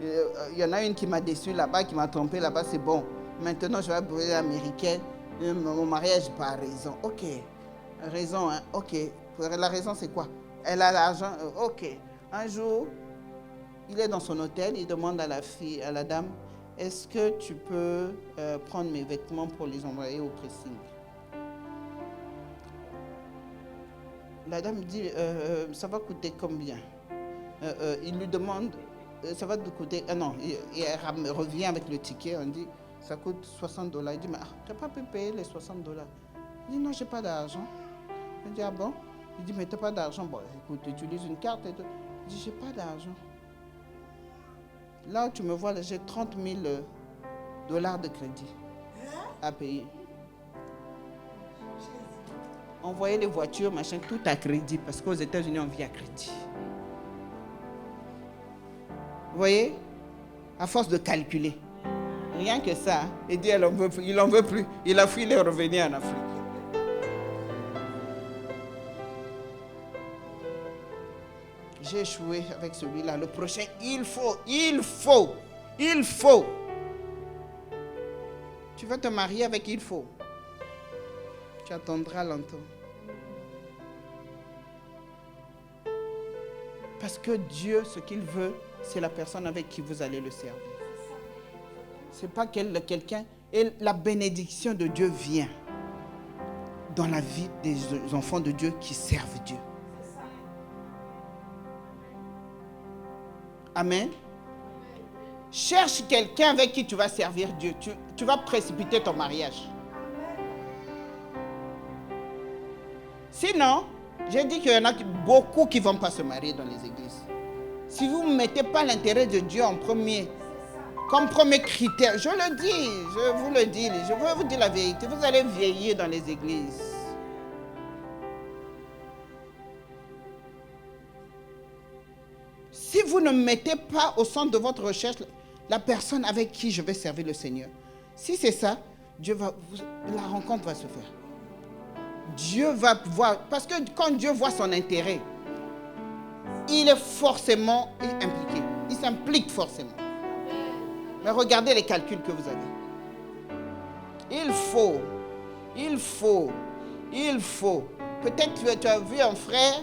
il y en a une qui m'a déçu là-bas, qui m'a trompé là-bas, c'est bon. Maintenant, je vais brûler l'Américaine. Mon mariage, pas raison. Ok. Raison, hein? Ok. La raison, c'est quoi? Elle a l'argent. Ok. Un jour, il est dans son hôtel, il demande à la dame, est-ce que tu peux prendre mes vêtements pour les envoyer au pressing? La dame dit, ça va coûter combien? Il lui demande, ça va te coûter... non, elle revient avec le ticket, on dit, ça coûte $60. Il dit, mais tu n'as pas pu payer les $60? Il dit, non, je n'ai pas d'argent. Il dit, ah bon? Il dit, mais tu n'as pas d'argent? Bon, écoute, tu utilises une carte et tout. Il dit, je n'ai pas d'argent. Là où tu me vois, j'ai $30 000 de crédit à payer. Envoyer les voitures, machin, tout à crédit, parce qu'aux États-Unis, on vit à crédit. Vous voyez? À force de calculer. Rien que ça. Il dit, il n'en veut plus. Il a fui, il est revenu en Afrique. J'ai échoué avec celui-là. Le prochain, il faut. Tu vas te marier avec il faut. Tu attendras longtemps. Parce que Dieu, ce qu'il veut, c'est la personne avec qui vous allez le servir. Ce n'est pas quelqu'un. Et la bénédiction de Dieu vient dans la vie des enfants de Dieu qui servent Dieu. Amen. Cherche quelqu'un avec qui tu vas servir Dieu. Tu vas précipiter ton mariage. Sinon, j'ai dit qu'il y en a beaucoup qui ne vont pas se marier dans les églises. Si vous ne mettez pas l'intérêt de Dieu en premier, comme premier critère, je le dis, je vous le dis, je veux vous dire la vérité, vous allez vieillir dans les églises. Si vous ne mettez pas au centre de votre recherche la personne avec qui je vais servir le Seigneur, si c'est ça, la rencontre va se faire. Dieu va voir, parce que quand Dieu voit son intérêt, il est forcément impliqué. Il s'implique forcément. Mais regardez les calculs que vous avez. Il faut. Peut-être que tu as vu un frère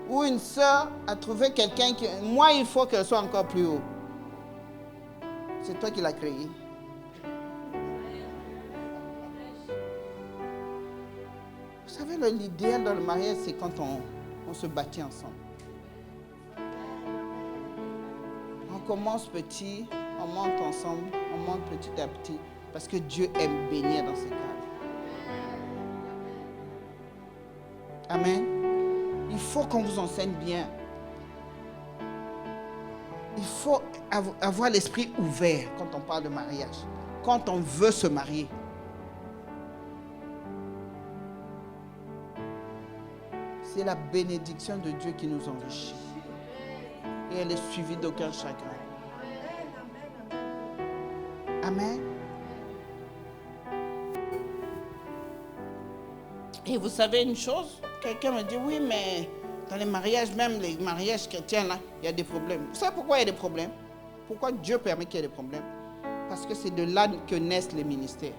ou une soeur a trouvé quelqu'un qui... Moi, il faut qu'elle soit encore plus haut. C'est toi qui l'as créé. Vous savez, l'idéal dans le mariage, c'est quand on se bâtit ensemble. On commence petit, on monte ensemble, on monte petit à petit, parce que Dieu aime bénir dans ces cas. Amen. Il faut qu'on vous enseigne bien. Il faut avoir l'esprit ouvert quand on parle de mariage, quand on veut se marier. C'est la bénédiction de Dieu qui nous enrichit. Et elle est suivie d'aucun chagrin. Amen. Et vous savez une chose? Quelqu'un me dit, oui, mais dans les mariages, même les mariages chrétiens, là, il y a des problèmes. Vous savez pourquoi il y a des problèmes? Pourquoi Dieu permet qu'il y ait des problèmes? Parce que c'est de là que naissent les ministères.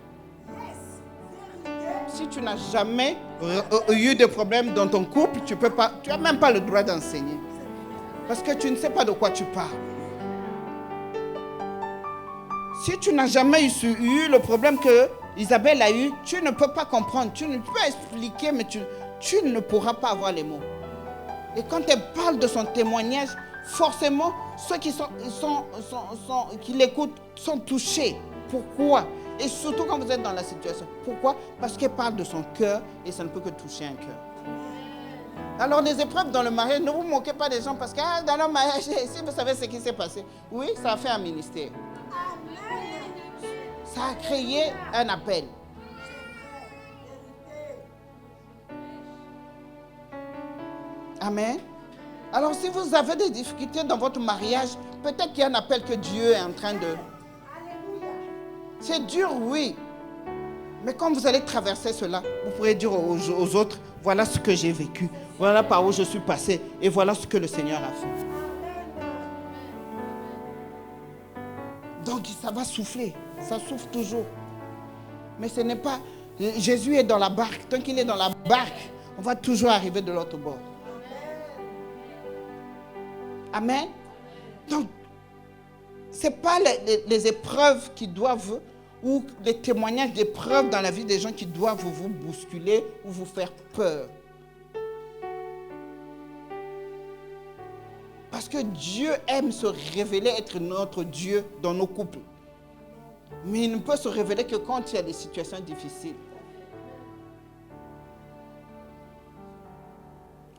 Si tu n'as jamais eu de problème dans ton couple, tu n'as même pas le droit d'enseigner. Parce que tu ne sais pas de quoi tu parles. Si tu n'as jamais eu le problème que Isabelle a eu, tu ne peux pas comprendre. Tu ne peux expliquer, mais tu ne pourras pas avoir les mots. Et quand elle parle de son témoignage, forcément, ceux qui l'écoutent sont touchés. Pourquoi? Et surtout quand vous êtes dans la situation. Pourquoi? Parce qu'elle parle de son cœur et ça ne peut que toucher un cœur. Alors les épreuves dans le mariage, ne vous moquez pas des gens parce que dans le mariage, si vous savez ce qui s'est passé, oui, ça a fait un ministère. Ça a créé un appel. Amen. Alors si vous avez des difficultés dans votre mariage, peut-être qu'il y a un appel que Dieu est en train de... C'est dur, oui. Mais quand vous allez traverser cela, vous pourrez dire aux autres, voilà ce que j'ai vécu, voilà par où je suis passé, et voilà ce que le Seigneur a fait. Donc ça va souffler, ça souffle toujours. Mais ce n'est pas... Jésus est dans la barque, tant qu'il est dans la barque, on va toujours arriver de l'autre bord. Amen. Donc, ce n'est pas les épreuves qui doivent, ou les témoignages d'épreuves dans la vie des gens qui doivent vous bousculer ou vous faire peur. Parce que Dieu aime se révéler être notre Dieu dans nos couples. Mais il ne peut se révéler que quand il y a des situations difficiles.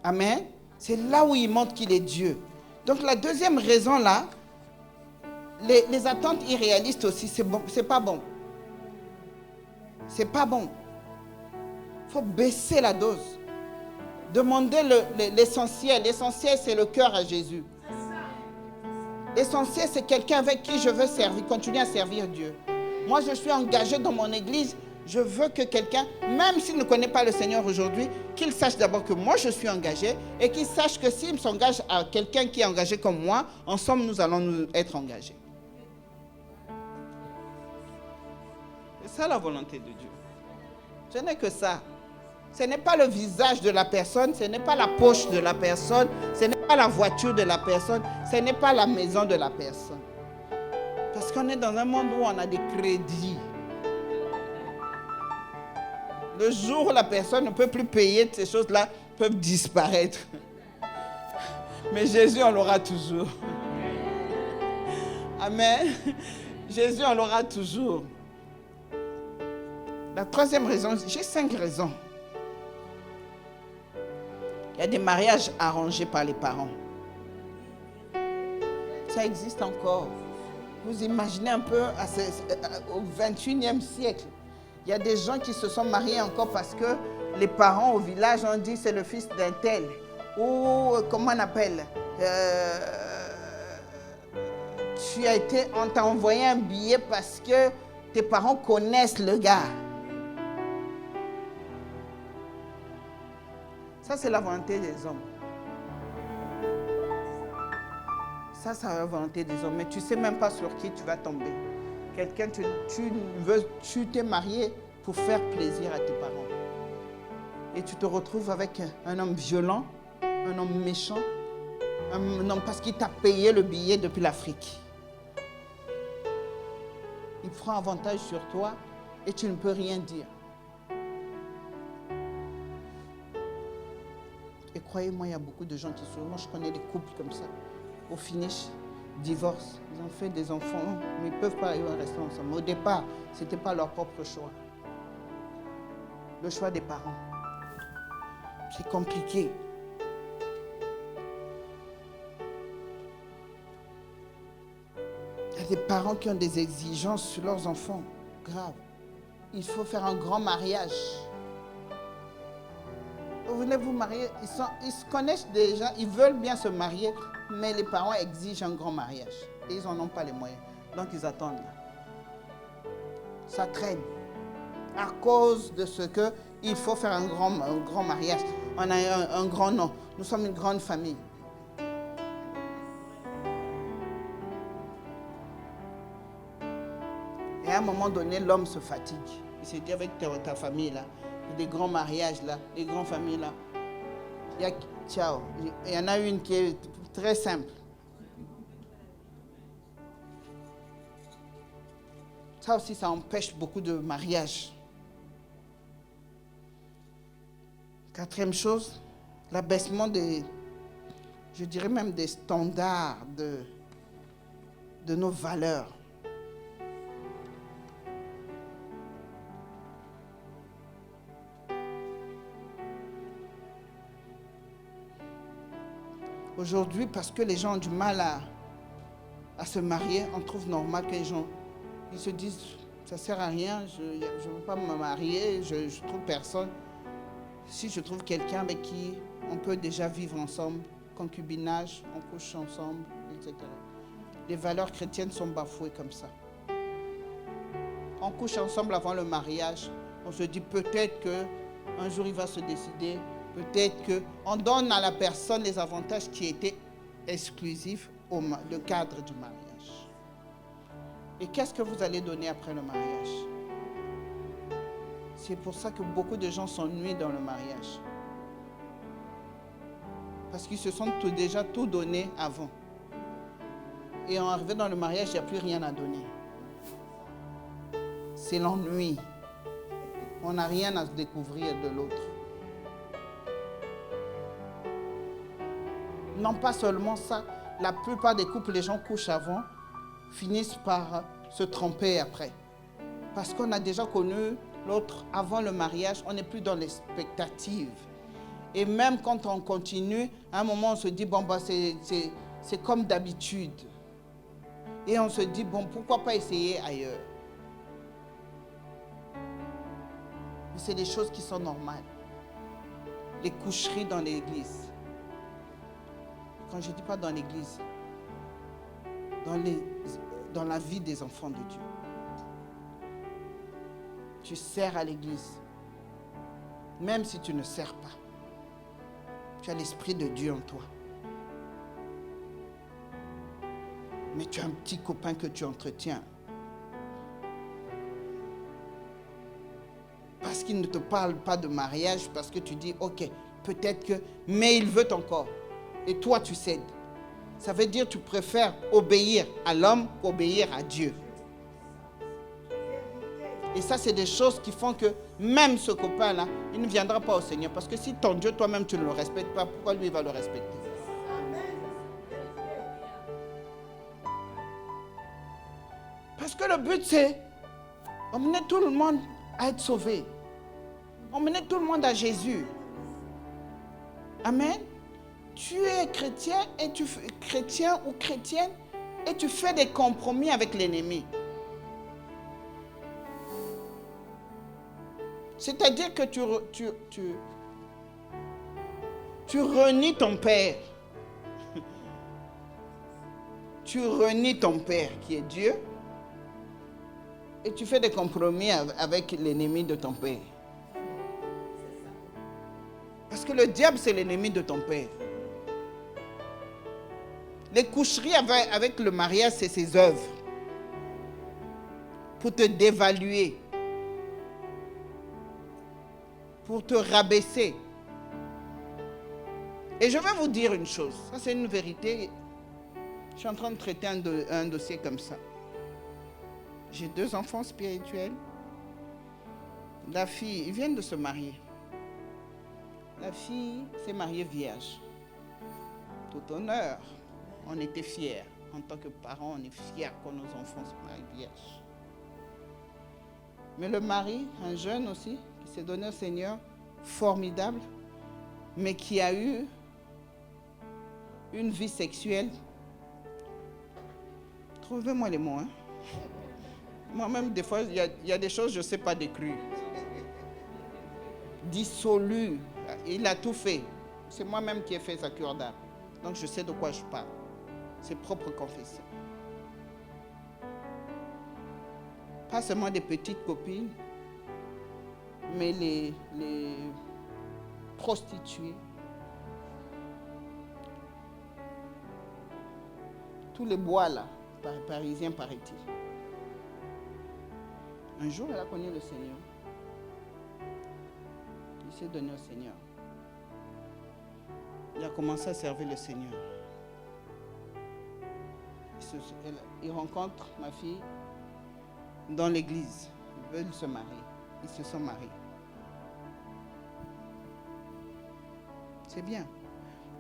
Amen. C'est là où il montre qu'il est Dieu. Donc la deuxième raison là, les attentes irréalistes aussi, c'est pas bon. C'est pas bon. Il faut baisser la dose. Demandez l'essentiel. L'essentiel, c'est le cœur à Jésus. L'essentiel, c'est quelqu'un avec qui je veux servir, continuer à servir Dieu. Moi, je suis engagé dans mon église. Je veux que quelqu'un, même s'il ne connaît pas le Seigneur aujourd'hui, qu'il sache d'abord que moi, je suis engagé et qu'il sache que s'il s'engage à quelqu'un qui est engagé comme moi, ensemble, nous allons nous être engagés. C'est ça la volonté de Dieu. Ce n'est que ça. Ce n'est pas le visage de la personne, ce n'est pas la poche de la personne, ce n'est pas la voiture de la personne, ce n'est pas la maison de la personne. Parce qu'on est dans un monde où on a des crédits. Le jour où la personne ne peut plus payer, ces choses-là peuvent disparaître. Mais Jésus, on l'aura toujours. Amen. Jésus, on l'aura toujours. La troisième raison, j'ai 5 raisons. Il y a des mariages arrangés par les parents. Ça existe encore. Vous imaginez un peu au 21e siècle. Il y a des gens qui se sont mariés encore parce que les parents au village ont dit c'est le fils d'un tel. Ou comment on appelle on t'a envoyé un billet parce que tes parents connaissent le gars. Ça, c'est la volonté des hommes. Ça, c'est la volonté des hommes. Mais tu ne sais même pas sur qui tu vas tomber. Quelqu'un, tu t'es marié pour faire plaisir à tes parents. Et tu te retrouves avec un homme violent, un homme méchant, un homme parce qu'il t'a payé le billet depuis l'Afrique. Il prend avantage sur toi et tu ne peux rien dire. Et croyez-moi, il y a beaucoup de gens qui sont... Moi, je connais des couples comme ça. Au finish, divorce. Ils ont fait des enfants, mais ils ne peuvent pas arriver à rester ensemble. Au départ, ce n'était pas leur propre choix. Le choix des parents. C'est compliqué. Il y a des parents qui ont des exigences sur leurs enfants. Grave. Il faut faire un grand mariage. Vous venez vous marier, ils se connaissent déjà, ils veulent bien se marier, mais les parents exigent un grand mariage. Et ils n'en ont pas les moyens. Donc ils attendent là. Ça traîne. À cause de ce qu'il faut faire un grand mariage. On a un grand nom. Nous sommes une grande famille. Et à un moment donné, l'homme se fatigue. Il se dit avec ta famille là, des grands mariages là, des grandes familles là. Il y en a une qui est très simple. Ça aussi, ça empêche beaucoup de mariages. Quatrième chose, l'abaissement je dirais même des standards de nos valeurs. Aujourd'hui, parce que les gens ont du mal à se marier, on trouve normal que les gens ils se disent ça ne sert à rien, je ne veux pas me marier, je ne trouve personne. Si je trouve quelqu'un avec qui on peut déjà vivre ensemble, concubinage, on couche ensemble, etc. Les valeurs chrétiennes sont bafouées comme ça. On couche ensemble avant le mariage, on se dit peut-être qu'un jour il va se décider. Peut-être qu'on donne à la personne les avantages qui étaient exclusifs au cadre du mariage. Et qu'est-ce que vous allez donner après le mariage? C'est pour ça que beaucoup de gens s'ennuient dans le mariage. Parce qu'ils se sont déjà tout donné avant. Et en arrivant dans le mariage, il n'y a plus rien à donner. C'est l'ennui. On n'a rien à se découvrir de l'autre. Non, pas seulement ça. La plupart des couples, les gens couchent avant, finissent par se tromper après. Parce qu'on a déjà connu l'autre avant le mariage, on n'est plus dans l'expectative. Et même quand on continue, à un moment, on se dit, bon, c'est comme d'habitude. Et on se dit, bon, pourquoi pas essayer ailleurs? Mais c'est des choses qui sont normales. Les coucheries dans l'église. Quand je ne dis pas dans l'église, dans la vie des enfants de Dieu. Tu sers à l'église. Même si tu ne sers pas, tu as l'Esprit de Dieu en toi. Mais tu as un petit copain que tu entretiens. Parce qu'il ne te parle pas de mariage, parce que tu dis, ok, peut-être que, mais il veut ton corps. Et toi, tu cèdes. Ça veut dire que tu préfères obéir à l'homme qu'obéir à Dieu. Et ça, c'est des choses qui font que même ce copain-là, il ne viendra pas au Seigneur. Parce que si ton Dieu, toi-même, tu ne le respectes pas, pourquoi lui, il va le respecter? Parce que le but, c'est emmener tout le monde à être sauvé. Emmener tout le monde à Jésus. Amen. Tu es chrétien ou chrétienne et tu fais des compromis avec l'ennemi. C'est-à-dire que tu renies ton père. Tu renies ton père qui est Dieu et tu fais des compromis avec l'ennemi de ton père. Parce que le diable, c'est l'ennemi de ton père. Les coucheries avec le mariage, c'est ses œuvres. Pour te dévaluer. Pour te rabaisser. Et je vais vous dire une chose. Ça, c'est une vérité. Je suis en train de traiter un dossier comme ça. J'ai 2 enfants spirituels. La fille, ils viennent de se marier. La fille s'est mariée vierge. Tout honneur. On était fiers. En tant que parents, on est fiers quand nos enfants se marient vierges. Mais le mari, un jeune aussi, qui s'est donné au Seigneur, formidable, mais qui a eu une vie sexuelle. Trouvez-moi les mots. Hein? Moi-même, des fois, il y a des choses, je ne sais pas décrire. Dissolu. Il a tout fait. C'est moi-même qui ai fait sa cure d'âme. Donc, je sais de quoi je parle. Ses propres confessions. Pas seulement des petites copines, mais les prostituées. Tous les bois là, parisiens paraît-il. Un jour, elle a connu le Seigneur. Il s'est donné au Seigneur. Il a commencé à servir le Seigneur. Il rencontre ma fille dans l'église. Ils veulent se marier. Ils se sont mariés. C'est bien.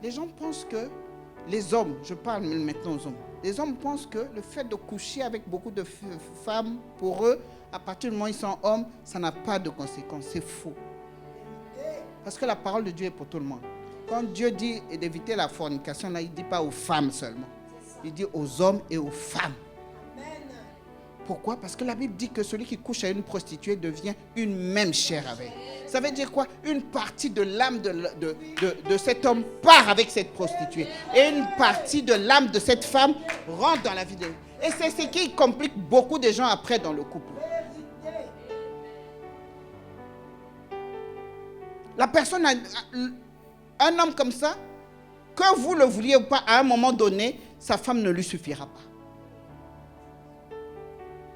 Les gens pensent que les hommes, je parle maintenant aux hommes, les hommes pensent que le fait de coucher avec beaucoup de femmes, pour eux, à partir du moment où ils sont hommes, ça n'a pas de conséquences. C'est faux. Parce que la parole de Dieu est pour tout le monde. Quand Dieu dit d'éviter la fornication, là, il ne dit pas aux femmes seulement. Il dit aux hommes et aux femmes. Pourquoi? Parce que la Bible dit que celui qui couche à une prostituée devient une même chair avec. Ça veut dire quoi? Une partie de l'âme de cet homme part avec cette prostituée. Et une partie de l'âme de cette femme rentre dans la vie de lui. Et c'est ce qui complique beaucoup de gens après dans le couple. La personne, un homme comme ça, que vous le vouliez ou pas, à un moment donné, sa femme ne lui suffira pas.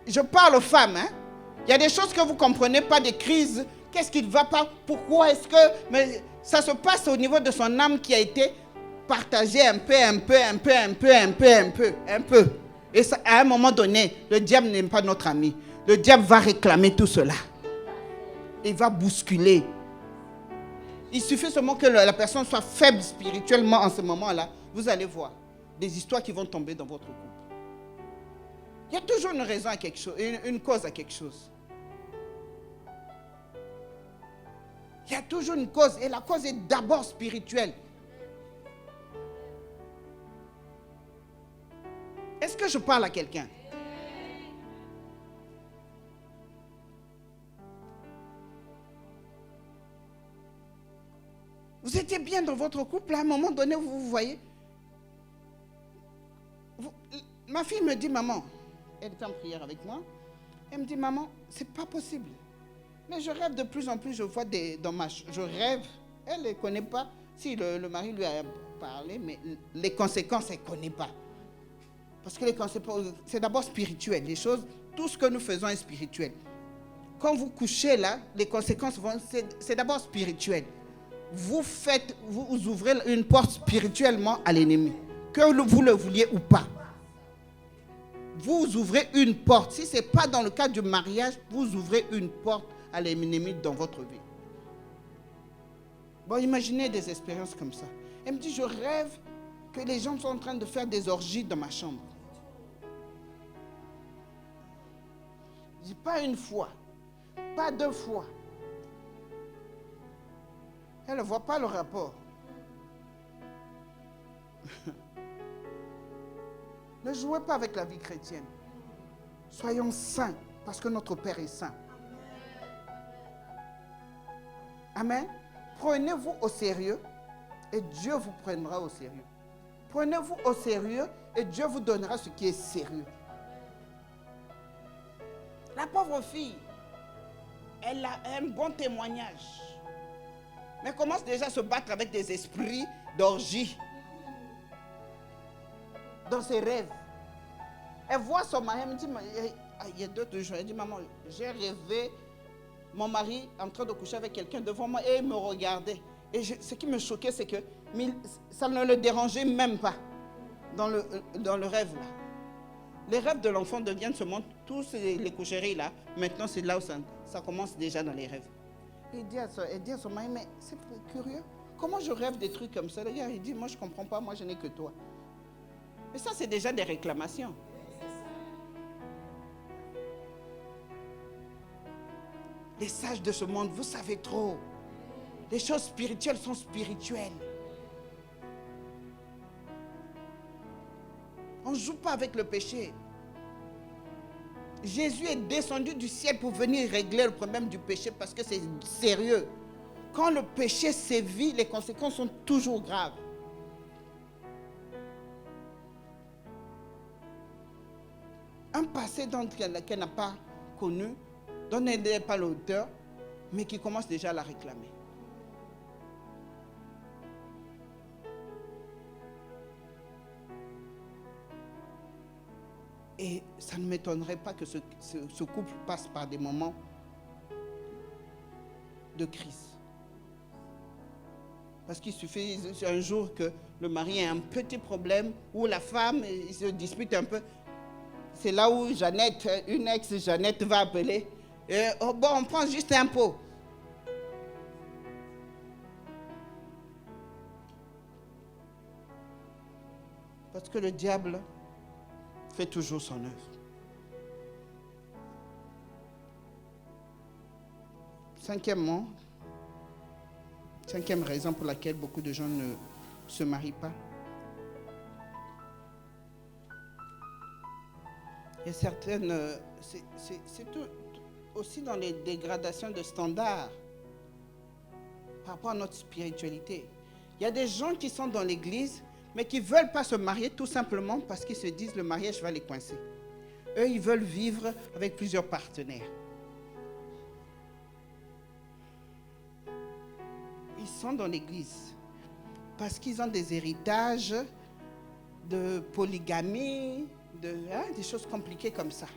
Je parle aux femmes, hein. Il y a des choses que vous ne comprenez pas, des crises. Qu'est-ce qui ne va pas? Pourquoi est-ce que... Mais ça se passe au niveau de son âme qui a été partagée un peu. Et ça, à un moment donné, le diable n'est pas notre ami. Le diable va réclamer tout cela. Il va bousculer. Il suffit seulement que la personne soit faible spirituellement en ce moment-là. Vous allez voir des histoires qui vont tomber dans votre couple. Il y a toujours une raison à quelque chose, une cause à quelque chose. Il y a toujours une cause, et la cause est d'abord spirituelle. Est-ce que je parle à quelqu'un? Vous étiez bien dans votre couple, à un moment donné, vous voyez. Ma fille me dit, maman, elle est en prière avec moi, elle me dit, maman, c'est pas possible. Mais je rêve de plus en plus, je vois des dommages. Je rêve, elle ne connaît pas. Si le mari lui a parlé, mais les conséquences, elle ne connaît pas. Parce que les conséquences, c'est d'abord spirituel. Les choses, tout ce que nous faisons est spirituel. Quand vous couchez là, les conséquences vont, c'est d'abord spirituel. Vous ouvrez une porte spirituellement à l'ennemi. Que vous le vouliez ou pas. Vous ouvrez une porte. Si ce n'est pas dans le cadre du mariage, vous ouvrez une porte à l'ennemi dans votre vie. Bon, imaginez des expériences comme ça. Elle me dit, je rêve que les gens sont en train de faire des orgies dans ma chambre. Je dis pas une fois, pas 2 fois. Elle ne voit pas le rapport. Ne jouez pas avec la vie chrétienne. Soyons saints, parce que notre Père est saint. Amen. Prenez-vous au sérieux et Dieu vous prendra au sérieux. Prenez-vous au sérieux et Dieu vous donnera ce qui est sérieux. La pauvre fille, elle a un bon témoignage. Mais elle commence déjà à se battre avec des esprits d'orgie. Dans ses rêves. Elle voit son mari, elle me dit, il y a 2 jours, elle dit, maman, j'ai rêvé mon mari en train de coucher avec quelqu'un devant moi et il me regardait. Et ce qui me choquait, c'est que ça ne le dérangeait même pas dans le rêve là. Les rêves de l'enfant deviennent ce monde, tous les coucheries là, maintenant c'est là où ça commence déjà dans les rêves. Il dit à son mari, mais c'est curieux, comment je rêve des trucs comme ça? Le gars, il dit, moi je ne comprends pas, moi je n'ai que toi. Mais ça c'est déjà des réclamations. Les sages de ce monde, vous savez trop. Les choses spirituelles sont spirituelles. On ne joue pas avec le péché. Jésus est descendu du ciel pour venir régler le problème du péché parce que c'est sérieux. Quand le péché sévit, les conséquences sont toujours graves. Un passé qu'elle n'a pas connu, dont elle n'est pas l'auteur, mais qui commence déjà à la réclamer. Et ça ne m'étonnerait pas que ce couple passe par des moments de crise. Parce qu'il suffit un jour que le mari ait un petit problème, ou la femme se dispute un peu. C'est là où Jeannette, une ex-Jeannette va appeler. Bon, on prend juste un pot. Parce que le diable fait toujours son œuvre. Cinquième raison pour laquelle beaucoup de gens ne se marient pas. Il y a certaines... c'est tout, aussi dans les dégradations de standards par rapport à notre spiritualité. Il y a des gens qui sont dans l'église, mais qui ne veulent pas se marier tout simplement parce qu'ils se disent le mariage va les coincer. Eux, ils veulent vivre avec plusieurs partenaires. Ils sont dans l'église parce qu'ils ont des héritages de polygamie, des choses compliquées comme ça.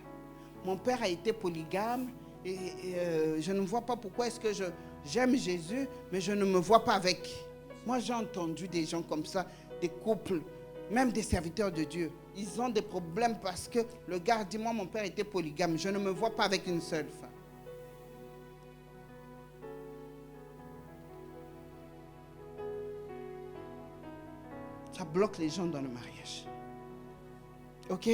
Mon père a été polygame et je ne vois pas pourquoi est-ce que j'aime Jésus, mais je ne me vois pas avec. Moi, j'ai entendu des gens comme ça, des couples, même des serviteurs de Dieu. Ils ont des problèmes parce que le gars dit, moi, mon père était polygame, je ne me vois pas avec une seule femme. Ça bloque les gens dans le mariage. Ok?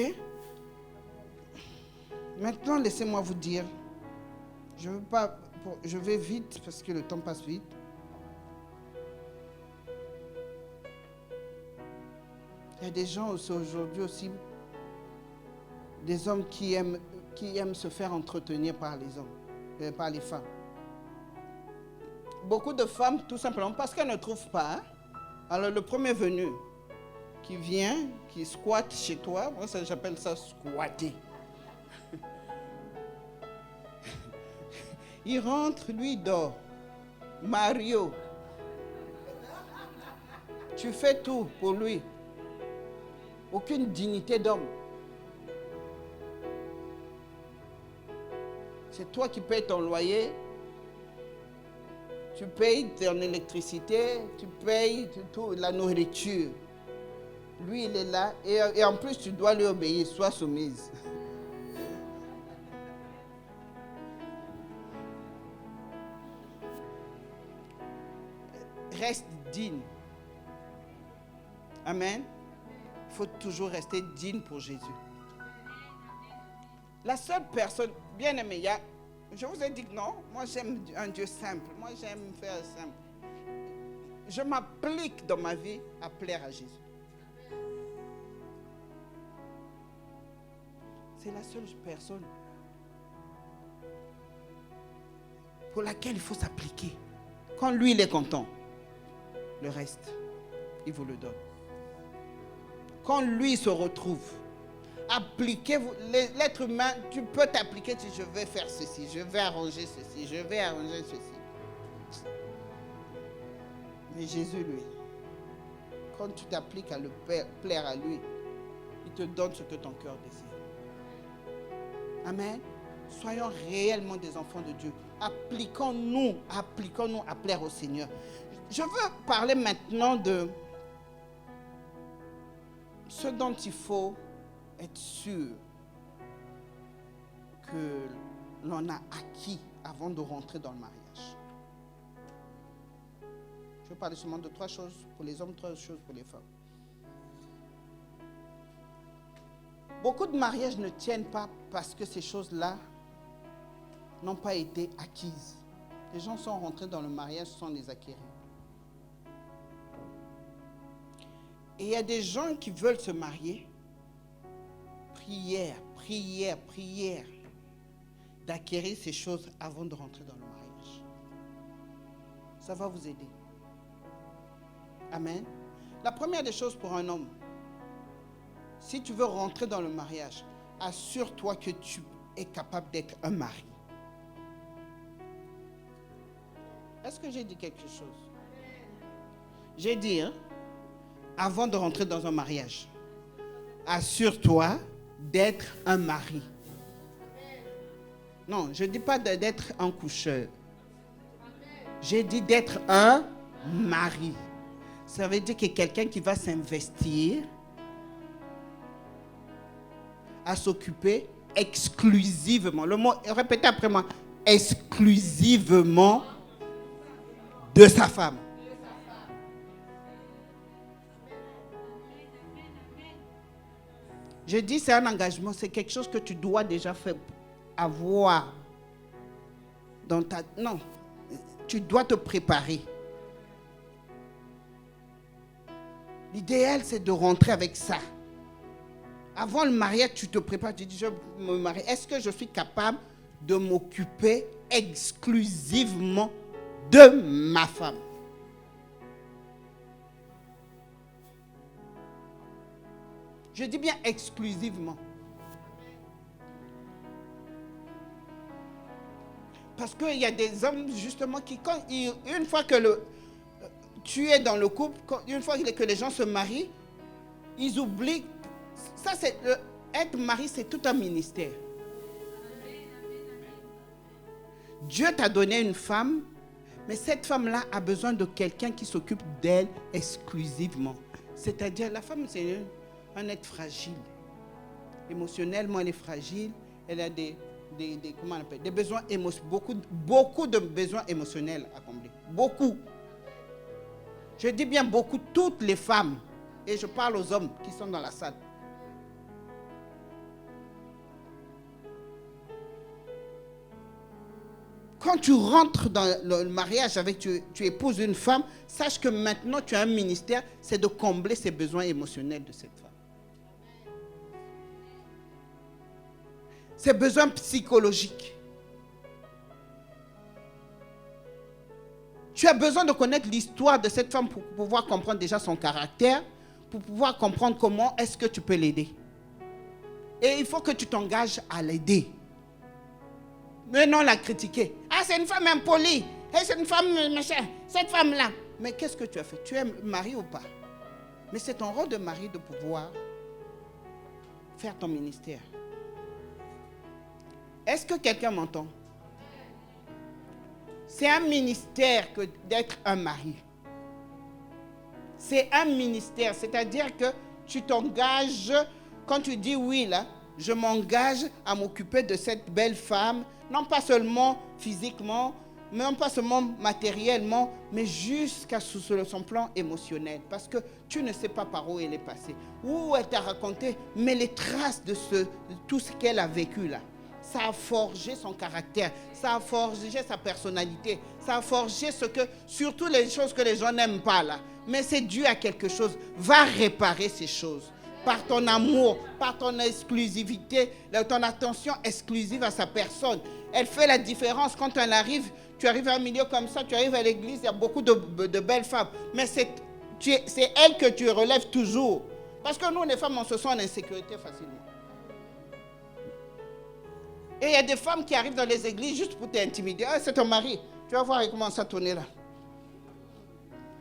Maintenant, laissez-moi vous dire, je vais vite parce que le temps passe vite. Il y a des gens aujourd'hui aussi, des hommes qui aiment se faire entretenir par les hommes, par les femmes. Beaucoup de femmes, tout simplement, parce qu'elles ne trouvent pas. Hein? Alors le premier venu qui vient, qui squatte chez toi, moi j'appelle ça squatter. Il rentre, lui il dort. Mario, tu fais tout pour lui. Aucune dignité d'homme. C'est toi qui payes ton loyer, tu payes ton électricité, tu payes tout, la nourriture. Lui, il est là et en plus, tu dois lui obéir, sois soumise. Reste digne. Amen. Il faut toujours rester digne pour Jésus. La seule personne, bien aimée, je vous ai dit que non, moi j'aime un Dieu simple, moi j'aime faire simple. Je m'applique dans ma vie à plaire à Jésus. C'est la seule personne pour laquelle il faut s'appliquer. Quand lui, il est content, le reste, il vous le donne. Quand lui se retrouve, appliquez-vous. L'être humain, tu peux t'appliquer, tu dis, je vais faire ceci, je vais arranger ceci, je vais arranger ceci. Mais Jésus, lui, quand tu t'appliques à le plaire à lui, il te donne ce que ton cœur désire. Amen. Soyons réellement des enfants de Dieu. Appliquons-nous à plaire au Seigneur. Je veux parler maintenant de ce dont il faut être sûr que l'on a acquis avant de rentrer dans le mariage. Je veux parler seulement de 3 choses pour les hommes, 3 choses pour les femmes. Beaucoup de mariages ne tiennent pas parce que ces choses-là n'ont pas été acquises. Les gens sont rentrés dans le mariage sans les acquérir. Et il y a des gens qui veulent se marier. Prière, d'acquérir ces choses avant de rentrer dans le mariage. Ça va vous aider. Amen. La première des choses pour un homme, si tu veux rentrer dans le mariage, assure-toi que tu es capable d'être un mari. Est-ce que j'ai dit quelque chose? J'ai dit, avant de rentrer dans un mariage, assure-toi d'être un mari. Non, je ne dis pas d'être un coucheur. J'ai dit d'être un mari. Ça veut dire que quelqu'un qui va s'investir à s'occuper exclusivement. Le mot, répétez après moi, exclusivement de sa femme. Je dis c'est un engagement, c'est quelque chose que tu dois déjà faire, avoir dans ta... Non, tu dois te préparer. L'idéal, c'est de rentrer avec ça. Avant le mariage, tu te prépares, tu dis, je me marie. Est-ce que je suis capable de m'occuper exclusivement de ma femme? Je dis bien exclusivement. Parce qu'il y a des hommes, justement, qui, une fois que tu es dans le couple, une fois que les gens se marient, ils oublient. Ça, être mari, c'est tout un ministère. Dieu t'a donné une femme, mais cette femme-là a besoin de quelqu'un qui s'occupe d'elle exclusivement. C'est-à-dire, la femme, c'est un être fragile. Émotionnellement, elle est fragile. Elle a comment on appelle, des besoins émotionnels, beaucoup de besoins émotionnels à combler. Beaucoup. Je dis bien beaucoup, toutes les femmes. Et je parle aux hommes qui sont dans la salle. Quand tu rentres dans le mariage avec, tu épouses une femme, sache que maintenant tu as un ministère, c'est de combler ses besoins émotionnels de cette femme. Ses besoins psychologiques. Tu as besoin de connaître l'histoire de cette femme pour pouvoir comprendre déjà son caractère, pour pouvoir comprendre comment est-ce que tu peux l'aider. Et il faut que tu t'engages à l'aider. Mais non la critiquer. Ah, c'est une femme impolie. Hey, c'est une femme machin. Cette femme-là. Mais qu'est-ce que tu as fait? Tu es mari ou pas? Mais c'est ton rôle de mari de pouvoir faire ton ministère. Est-ce que quelqu'un m'entend? C'est un ministère que d'être un mari. C'est un ministère. C'est-à-dire que tu t'engages, quand tu dis oui là, je m'engage à m'occuper de cette belle femme, non pas seulement physiquement, non pas seulement matériellement, mais jusqu'à son plan émotionnel. Parce que tu ne sais pas par où elle est passée, où elle t'a raconté, mais les traces de tout ce qu'elle a vécu là. ça a forgé son caractère, ça a forgé sa personnalité, ça a forgé surtout les choses que les gens n'aiment pas là. Mais c'est dû à quelque chose. Va réparer ces choses. Par ton amour, par ton exclusivité, ton attention exclusive à sa personne. Elle fait la différence quand elle arrive. Tu arrives à un milieu comme ça, tu arrives à l'église, il y a beaucoup de belles femmes. Mais c'est elle que tu relèves toujours. Parce que nous, les femmes, on se sent en insécurité facilement. Et il y a des femmes qui arrivent dans les églises juste pour t'intimider. Ah, c'est ton mari. Tu vas voir, il commence à tourner là.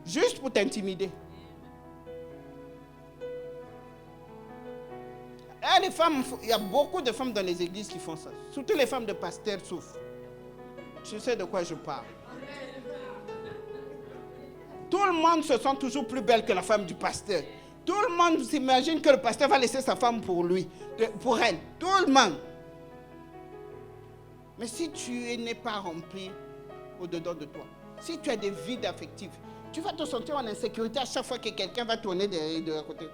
Juste pour t'intimider. Et les femmes, il y a beaucoup de femmes dans les églises qui font ça. Surtout les femmes de pasteurs souffrent. Je sais de quoi je parle. Tout le monde se sent toujours plus belle que la femme du pasteur. Tout le monde s'imagine que le pasteur va laisser sa femme pour lui, pour elle. Tout le monde. Mais si tu n'es pas rempli au-dedans de toi, si tu as des vides affectifs, tu vas te sentir en insécurité à chaque fois que quelqu'un va tourner de l'autre côté.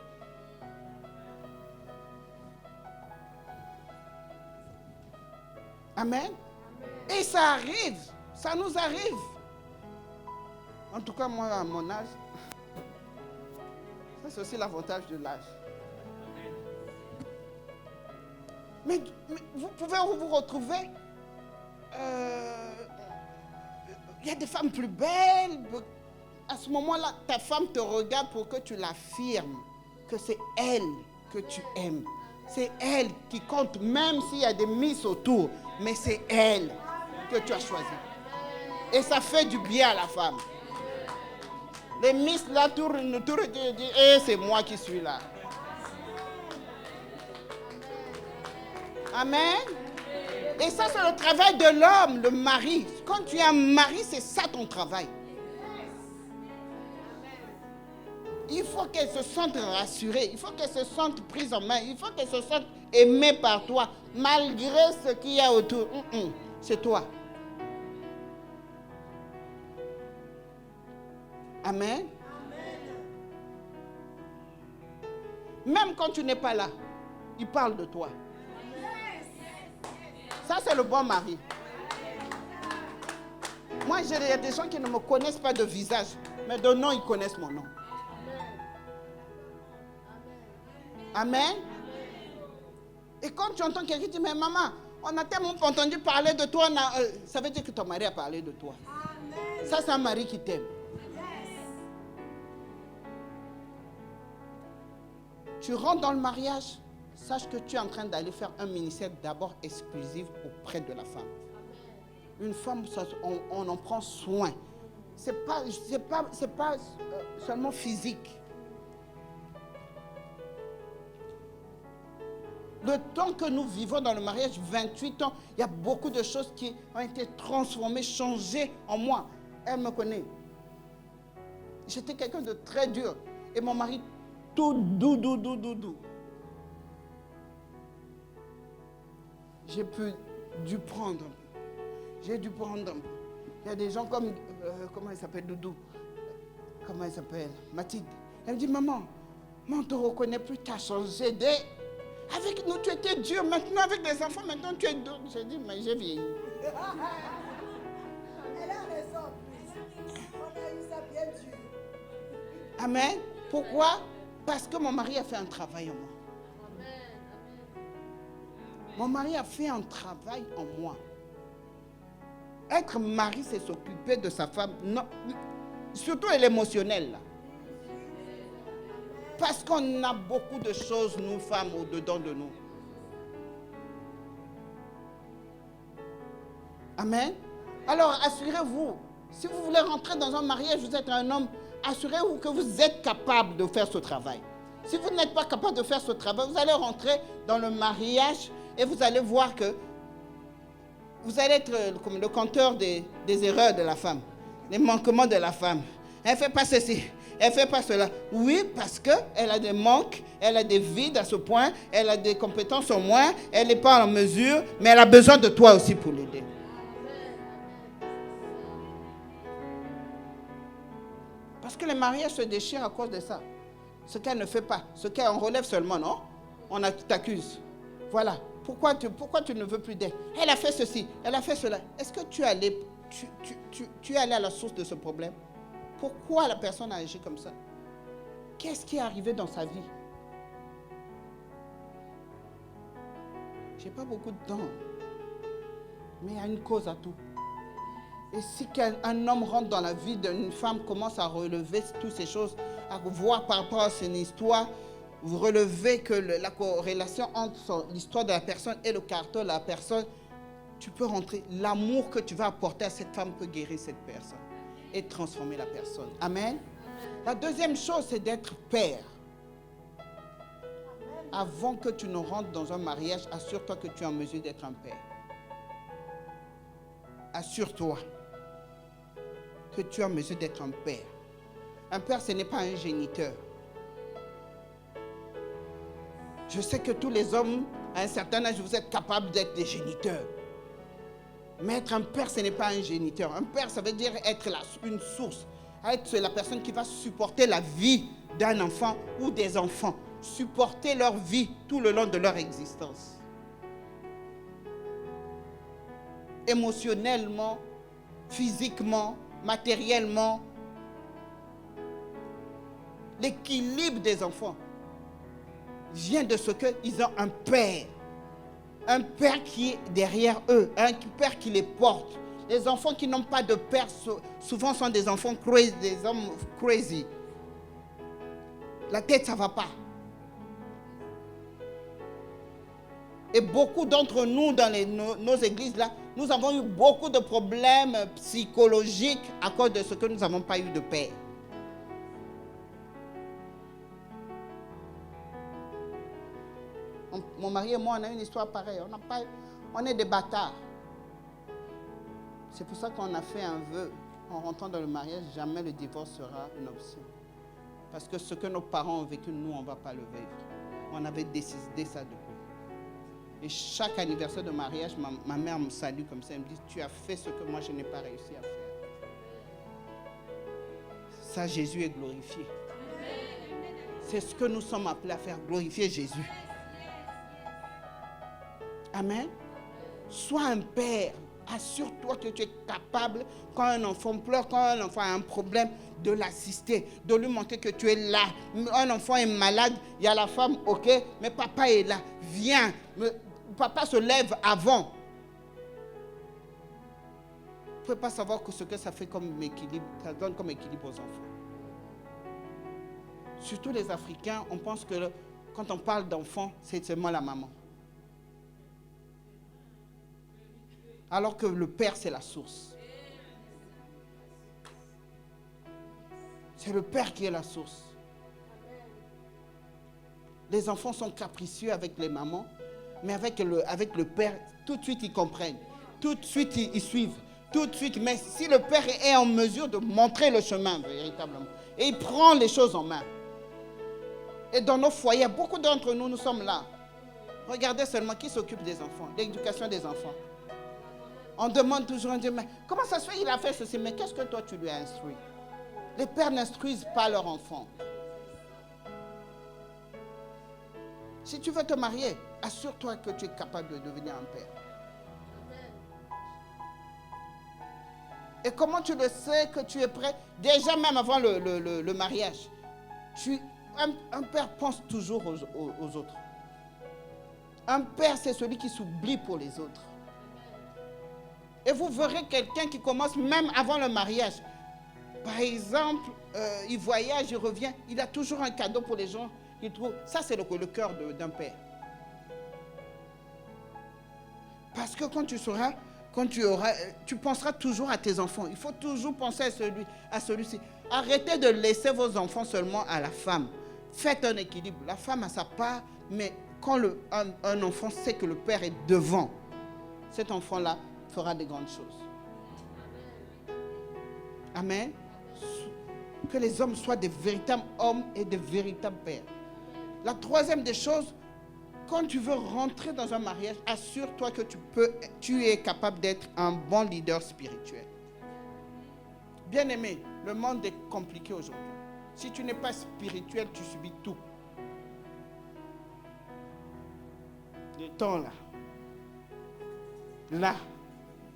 Amen. Et ça arrive, ça nous arrive. En tout cas, moi, à mon âge, ça c'est aussi l'avantage de l'âge. Mais vous pouvez vous retrouver. Il y a des femmes plus belles. À ce moment-là, ta femme te regarde pour que tu l'affirmes, que c'est elle que tu aimes. C'est elle qui compte, même s'il y a des miss autour, mais c'est elle que tu as choisie. Et ça fait du bien à la femme. Les miss là tournent et disent, eh, c'est moi qui suis là. Amen. Et ça, c'est le travail de l'homme, le mari. Quand tu es un mari, c'est ça ton travail. Il faut qu'elle se sente rassurée, il faut qu'elle se sente prise en main, il faut qu'elle se sente aimée par toi, malgré ce qu'il y a autour. C'est toi. Amen. Même quand tu n'es pas là, il parle de toi. Ça, c'est le bon mari. Moi, il y a des gens qui ne me connaissent pas de visage, mais de nom, ils connaissent mon nom. Amen. Et quand tu entends quelqu'un dire, mais maman, on a tellement entendu parler de toi, ça veut dire que ton mari a parlé de toi. Amen. Ça, c'est un mari qui t'aime. Yes. Tu rentres dans le mariage, sache que tu es en train d'aller faire un ministère d'abord exclusif auprès de la femme. Amen. Une femme, on en prend soin. C'est pas seulement physique. Le temps que nous vivons dans le mariage, 28 ans, il y a beaucoup de choses qui ont été transformées, changées en moi. Elle me connaît. J'étais quelqu'un de très dur. Et mon mari, tout doux. J'ai dû prendre un peu. J'ai dû prendre un peu. Il y a des gens comme, comment il s'appelle, Doudou? Comment il s'appelle? Mathilde. Elle me dit, maman, on ne te reconnaît plus, tu as changé. Avec nous, tu étais dur. Maintenant, avec les enfants, maintenant, tu es dur. J'ai dit, mais j'ai vieilli. Elle a raison. On a eu ça bien dur. Amen. Pourquoi? Parce que mon mari a fait un travail en moi. Mon mari a fait un travail en moi. Être mari, c'est s'occuper de sa femme. Non, surtout l'émotionnel, là. Parce qu'on a beaucoup de choses, nous femmes, au-dedans de nous. Amen. Alors, assurez-vous, si vous voulez rentrer dans un mariage, vous êtes un homme, assurez-vous que vous êtes capable de faire ce travail. Si vous n'êtes pas capable de faire ce travail, vous allez rentrer dans le mariage et vous allez voir que vous allez être comme le compteur des erreurs de la femme, les manquements de la femme. Elle ne fait pas ceci. Elle ne fait pas cela. Oui, parce qu'elle a des manques, elle a des vides à ce point, elle a des compétences en moins, elle n'est pas en mesure, mais elle a besoin de toi aussi pour l'aider. Parce que les mariages se déchirent à cause de ça. Ce qu'elle ne fait pas, ce qu'elle relève seulement, non? On t'accuse. Voilà. Pourquoi tu ne veux plus d'elle? Elle a fait ceci, elle a fait cela. Est-ce que tu es allé à la source de ce problème? Pourquoi la personne a agi comme ça? Qu'est-ce qui est arrivé dans sa vie? J'ai pas beaucoup de temps, mais il y a une cause à tout. Et si un homme rentre dans la vie d'une femme, commence à relever toutes ces choses, à voir par rapport à son histoire, vous relevez que la corrélation entre l'histoire de la personne et le caractère de la personne, tu peux rentrer. L'amour que tu vas apporter à cette femme peut guérir cette personne et transformer la personne. Amen. La deuxième chose, c'est d'être père. Avant que tu ne rentres dans un mariage, assure-toi que tu es en mesure d'être un père. Assure-toi que tu es en mesure d'être un père. Un père, ce n'est pas un géniteur. Je sais que tous les hommes, à un certain âge, vous êtes capables d'être des géniteurs. Mais être un père, ce n'est pas un géniteur. Un père, ça veut dire être une source. Être la personne qui va supporter la vie d'un enfant ou des enfants. Supporter leur vie tout le long de leur existence. Émotionnellement, physiquement, matériellement. L'équilibre des enfants vient de ce qu'ils ont un père. Un père qui est derrière eux, un père qui les porte. Les enfants qui n'ont pas de père souvent sont des enfants crazy, des hommes crazy. La tête, ça ne va pas. Et beaucoup d'entre nous dans nos églises là, nous avons eu beaucoup de problèmes psychologiques à cause de ce que nous n'avons pas eu de père. Mon mari et moi, on a une histoire pareille. On est des bâtards. C'est pour ça qu'on a fait un vœu. En rentrant dans le mariage, jamais le divorce sera une option. Parce que ce que nos parents ont vécu, nous, on ne va pas le vivre. On avait décidé ça depuis. Et chaque anniversaire de mariage, ma mère me salue comme ça. Elle me dit, tu as fait ce que moi, je n'ai pas réussi à faire. Ça, Jésus est glorifié. C'est ce que nous sommes appelés à faire, glorifier Jésus. Amen. Sois un père. Assure-toi que tu es capable, quand un enfant pleure, quand un enfant a un problème, de l'assister, de lui montrer que tu es là. Un enfant est malade, il y a la femme, ok, mais papa est là. Viens. Papa se lève avant. Vous ne pouvez pas savoir ce que ça fait comme équilibre, ça donne comme équilibre aux enfants. Surtout les Africains, on pense que quand on parle d'enfants, c'est seulement la maman. Alors que le père, c'est la source. C'est le père qui est la source. Les enfants sont capricieux avec les mamans, mais avec le père, tout de suite ils comprennent. Tout de suite ils suivent. Tout de suite, mais si le père est en mesure de montrer le chemin véritablement, et il prend les choses en main. Et dans nos foyers, beaucoup d'entre nous, nous sommes là. Regardez seulement qui s'occupe des enfants, l'éducation des enfants. On demande toujours, on dit, mais comment ça se fait, il a fait ceci, mais qu'est-ce que toi tu lui as instruit? Les pères n'instruisent pas leurs enfants. Si tu veux te marier, assure-toi que tu es capable de devenir un père. Et comment tu le sais que tu es prêt? Déjà même avant le mariage. Un père pense toujours aux autres. Un père, c'est celui qui s'oublie pour les autres. Et vous verrez quelqu'un qui commence même avant le mariage. Par exemple, il voyage, il revient, il a toujours un cadeau pour les gens qu'il trouve. Ça, c'est le cœur d'un père. Parce que quand tu penseras toujours à tes enfants. Il faut toujours penser à celui-ci. Arrêtez de laisser vos enfants seulement à la femme. Faites un équilibre. La femme a sa part, mais quand un enfant sait que le père est devant, cet enfant-là fera de grandes choses. Amen. Que les hommes soient des véritables hommes et des véritables pères. La troisième des choses, quand tu veux rentrer dans un mariage, assure-toi que tu es capable d'être un bon leader spirituel. Bien-aimé, le monde est compliqué aujourd'hui. Si tu n'es pas spirituel, tu subis tout. Le temps là, là,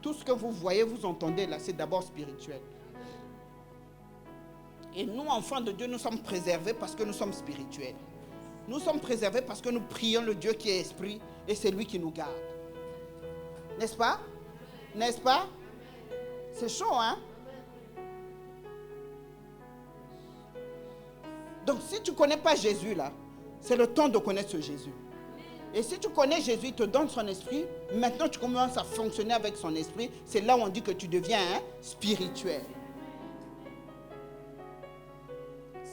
tout ce que vous voyez, vous entendez là, c'est d'abord spirituel. Et nous, enfants de Dieu, nous sommes préservés parce que nous sommes spirituels. Nous sommes préservés parce que nous prions le Dieu qui est esprit et c'est lui qui nous garde. N'est-ce pas? N'est-ce pas? C'est chaud, hein? Donc, si tu ne connais pas Jésus, là, c'est le temps de connaître ce Jésus. Et si tu connais Jésus, il te donne son esprit, maintenant tu commences à fonctionner avec son esprit, c'est là où on dit que tu deviens spirituel.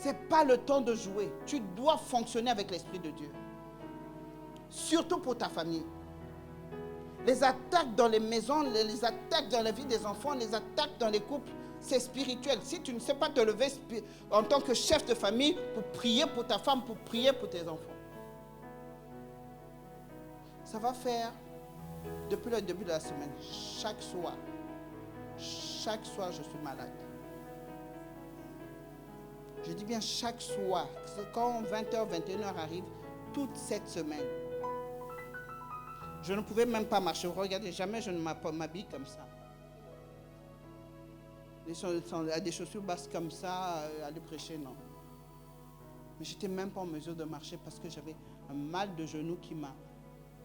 Ce n'est pas le temps de jouer. Tu dois fonctionner avec l'Esprit de Dieu. Surtout pour ta famille. Les attaques dans les maisons, les attaques dans la vie des enfants, les attaques dans les couples, c'est spirituel. Si tu ne sais pas te lever en tant que chef de famille pour prier pour ta femme, pour prier pour tes enfants, ça va faire, depuis le début de la semaine, chaque soir, je suis malade. Je dis bien chaque soir, quand 20h, 21h arrive, toute cette semaine, je ne pouvais même pas marcher. Regardez, jamais je ne m'habille comme ça. Des chaussures basses comme ça, aller prêcher, non. Mais je n'étais même pas en mesure de marcher parce que j'avais un mal de genou qui m'a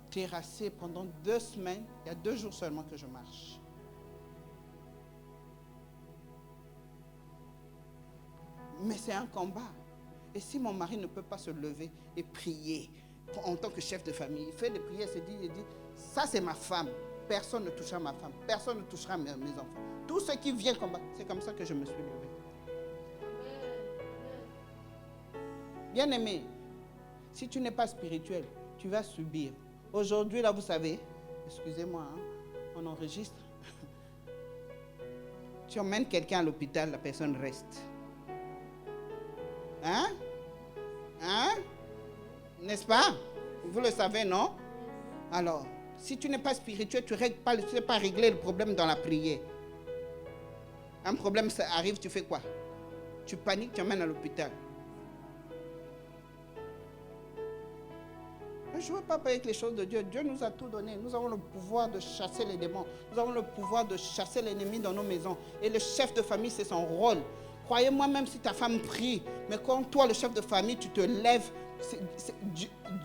terrassé pendant 2 semaines. Il y a 2 jours seulement que je marche. Mais c'est un combat. Et si mon mari ne peut pas se lever et prier en tant que chef de famille, il fait des prières, il dit, ça c'est ma femme. Personne ne touchera ma femme. Personne ne touchera mes enfants. Tout ce qui vient combattre, c'est comme ça que je me suis levé. Bien-aimé, si tu n'es pas spirituel, tu vas subir. Aujourd'hui, là, vous savez, excusez-moi, on enregistre. Tu emmènes quelqu'un à l'hôpital, la personne reste. Hein? N'est-ce pas? Vous le savez, non? Alors, si tu n'es pas spirituel, tu ne sais pas régler le problème dans la prière. Un problème ça arrive, tu fais quoi? Tu paniques, tu emmènes à l'hôpital. Ne jouez pas avec les choses de Dieu. Dieu nous a tout donné. Nous avons le pouvoir de chasser les démons. Nous avons le pouvoir de chasser l'ennemi dans nos maisons. Et le chef de famille, c'est son rôle. Croyez-moi, même si ta femme prie, mais quand toi, le chef de famille, tu te lèves,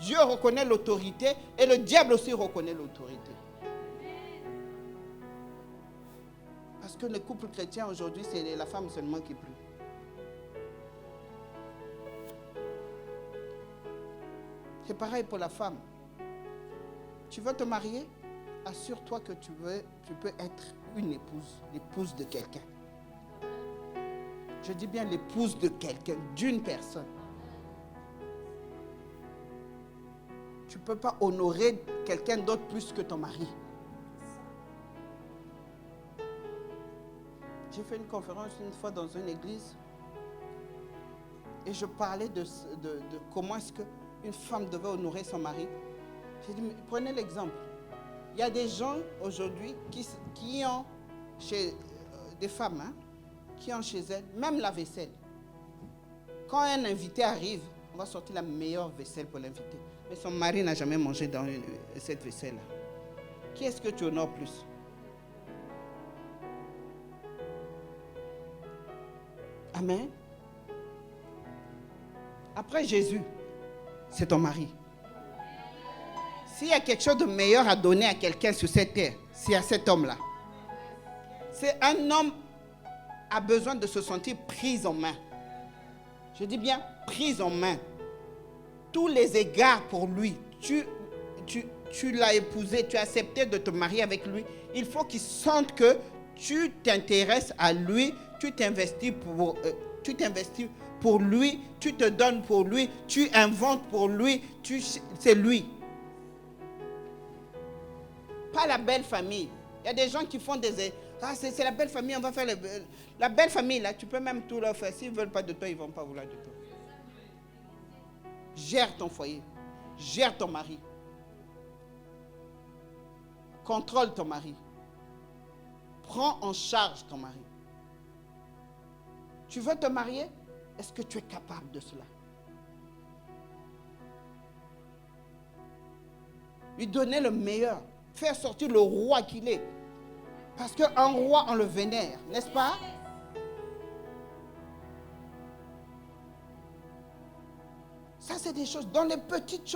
Dieu reconnaît l'autorité et le diable aussi reconnaît l'autorité. Parce que les couples chrétiens aujourd'hui, c'est la femme seulement qui prie. C'est pareil pour la femme. Tu veux te marier? Assure-toi que tu peux être une épouse, l'épouse de quelqu'un. Je dis bien l'épouse de quelqu'un, d'une personne. Tu ne peux pas honorer quelqu'un d'autre plus que ton mari. J'ai fait une conférence une fois dans une église et je parlais de comment est-ce qu'une femme devait honorer son mari. J'ai dit, prenez l'exemple. Il y a des gens aujourd'hui qui ont, chez des femmes, qui ont chez elles, même la vaisselle. Quand un invité arrive, on va sortir la meilleure vaisselle pour l'invité. Mais son mari n'a jamais mangé dans cette vaisselle-là. Qui est-ce que tu honores plus? Amen. Après Jésus, c'est ton mari. S'il y a quelque chose de meilleur à donner à quelqu'un sur cette terre, c'est à cet homme-là. C'est un homme a besoin de se sentir pris en main. Je dis bien pris en main. Tous les égards pour lui. Tu l'as épousé, tu as accepté de te marier avec lui. Il faut qu'il sente que tu t'intéresses à lui, tu t'investis pour lui, tu te donnes pour lui, tu inventes pour lui, c'est lui. Pas la belle famille. Il y a des gens qui font des... Ah, c'est la belle famille, on va faire la belle famille, là, tu peux même tout leur faire. S'ils ne veulent pas de toi, ils ne vont pas vouloir de toi. Gère ton foyer. Gère ton mari. Contrôle ton mari. Prends en charge ton mari. Tu veux te marier? Est-ce que tu es capable de cela? Lui donner le meilleur. faire sortir le roi qu'il est. Parce qu'un roi, on le vénère, n'est-ce pas? Ça, c'est des choses, dans les petites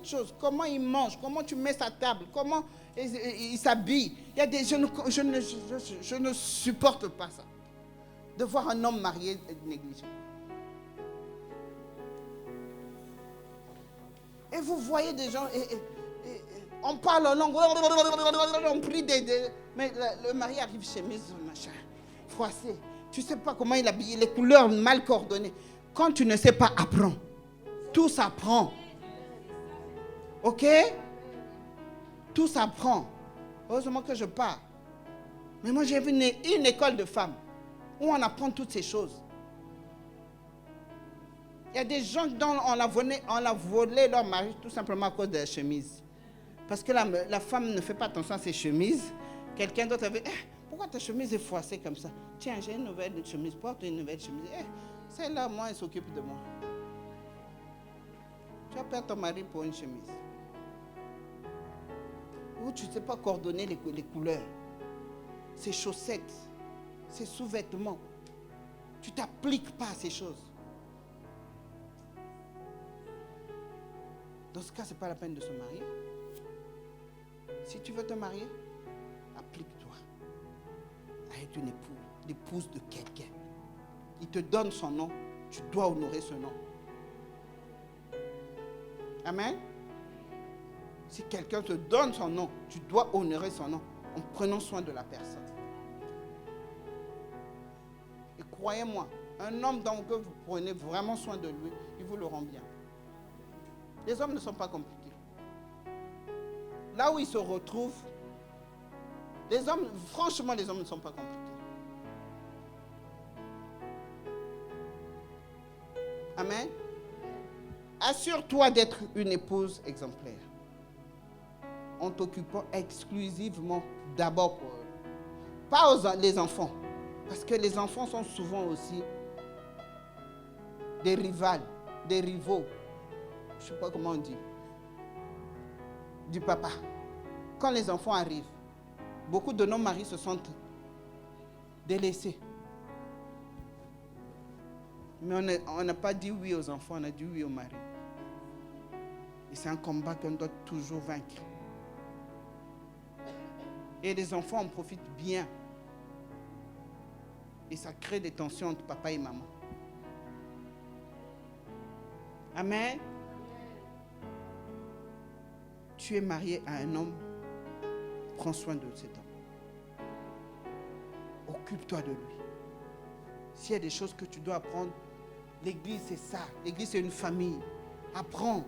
choses, comment il mange, comment tu mets sa table, comment il s'habille. Il y a des, je ne supporte pas ça. De voir un homme marié négligé. Et vous voyez des gens, on parle en langue, on prie mais le mari arrive chez machin, froissé. Tu ne sais pas comment il est habillé, les couleurs mal coordonnées. Quand tu ne sais pas, apprends. Tout s'apprend. Ok? Tout s'apprend. Heureusement que je pars. Mais moi, j'ai vu une école de femmes où on apprend toutes ces choses. Il y a des gens dont on a volé leur mari tout simplement à cause de la chemise. Parce que la femme ne fait pas attention à ses chemises. Quelqu'un d'autre avait dit, pourquoi ta chemise est froissée comme ça? Tiens, j'ai une nouvelle chemise, porte une nouvelle chemise. Celle-là, moi, elle s'occupe de moi. Tu vas perdre ton mari pour une chemise. Ou tu ne sais pas coordonner les couleurs. Ses chaussettes, ses sous-vêtements. Tu ne t'appliques pas à ces choses. Dans ce cas, ce n'est pas la peine de se marier. Si tu veux te marier, applique-toi à être une l'épouse de quelqu'un. Il te donne son nom, tu dois honorer ce nom. Amen. Si quelqu'un te donne son nom, tu dois honorer son nom en prenant soin de la personne. Et croyez-moi, un homme dont vous prenez vraiment soin de lui, il vous le rend bien. Les hommes ne sont pas compliqués. Là où ils se retrouvent, les hommes, franchement, les hommes ne sont pas compliqués. Amen. Assure-toi d'être une épouse exemplaire. En t'occupant exclusivement d'abord pour eux. Pas les enfants. Parce que les enfants sont souvent aussi des rivaux. Je ne sais pas comment on dit. Du papa. Quand les enfants arrivent, beaucoup de nos maris se sentent délaissés. Mais on n'a pas dit oui aux enfants, on a dit oui aux maris. Et c'est un combat qu'on doit toujours vaincre. Et les enfants en profitent bien. Et ça crée des tensions entre papa et maman. Amen. Tu es marié à un homme, prends soin de cet homme. Occupe-toi de lui. S'il y a des choses que tu dois apprendre, l'église c'est ça. L'église c'est une famille.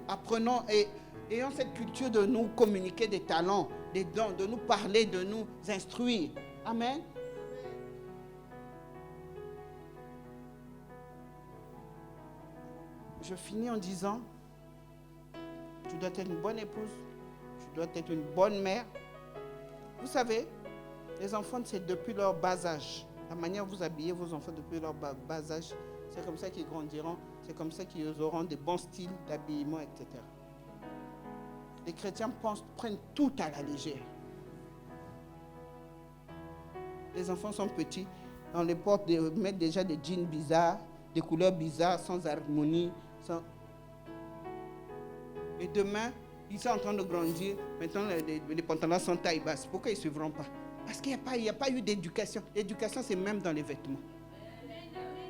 Apprenons et ayons cette culture de nous communiquer des talents, des dons, de nous parler, de nous instruire. Amen. Je finis en disant, tu dois être une bonne épouse, tu dois être une bonne mère. Vous savez, les enfants, c'est depuis leur bas âge. La manière dont vous habillez vos enfants depuis leur bas âge, c'est comme ça qu'ils grandiront, c'est comme ça qu'ils auront des bons styles d'habillement, etc. Les chrétiens prennent tout à la légère. Les enfants sont petits, on les porte, mettent déjà des jeans bizarres, des couleurs bizarres, sans harmonie. Et demain, ils sont en train de grandir. Maintenant, les pantalons sont taille basse. Pourquoi ils ne suivront pas? Parce qu'il n'y a pas eu d'éducation. L'éducation, c'est même dans les vêtements.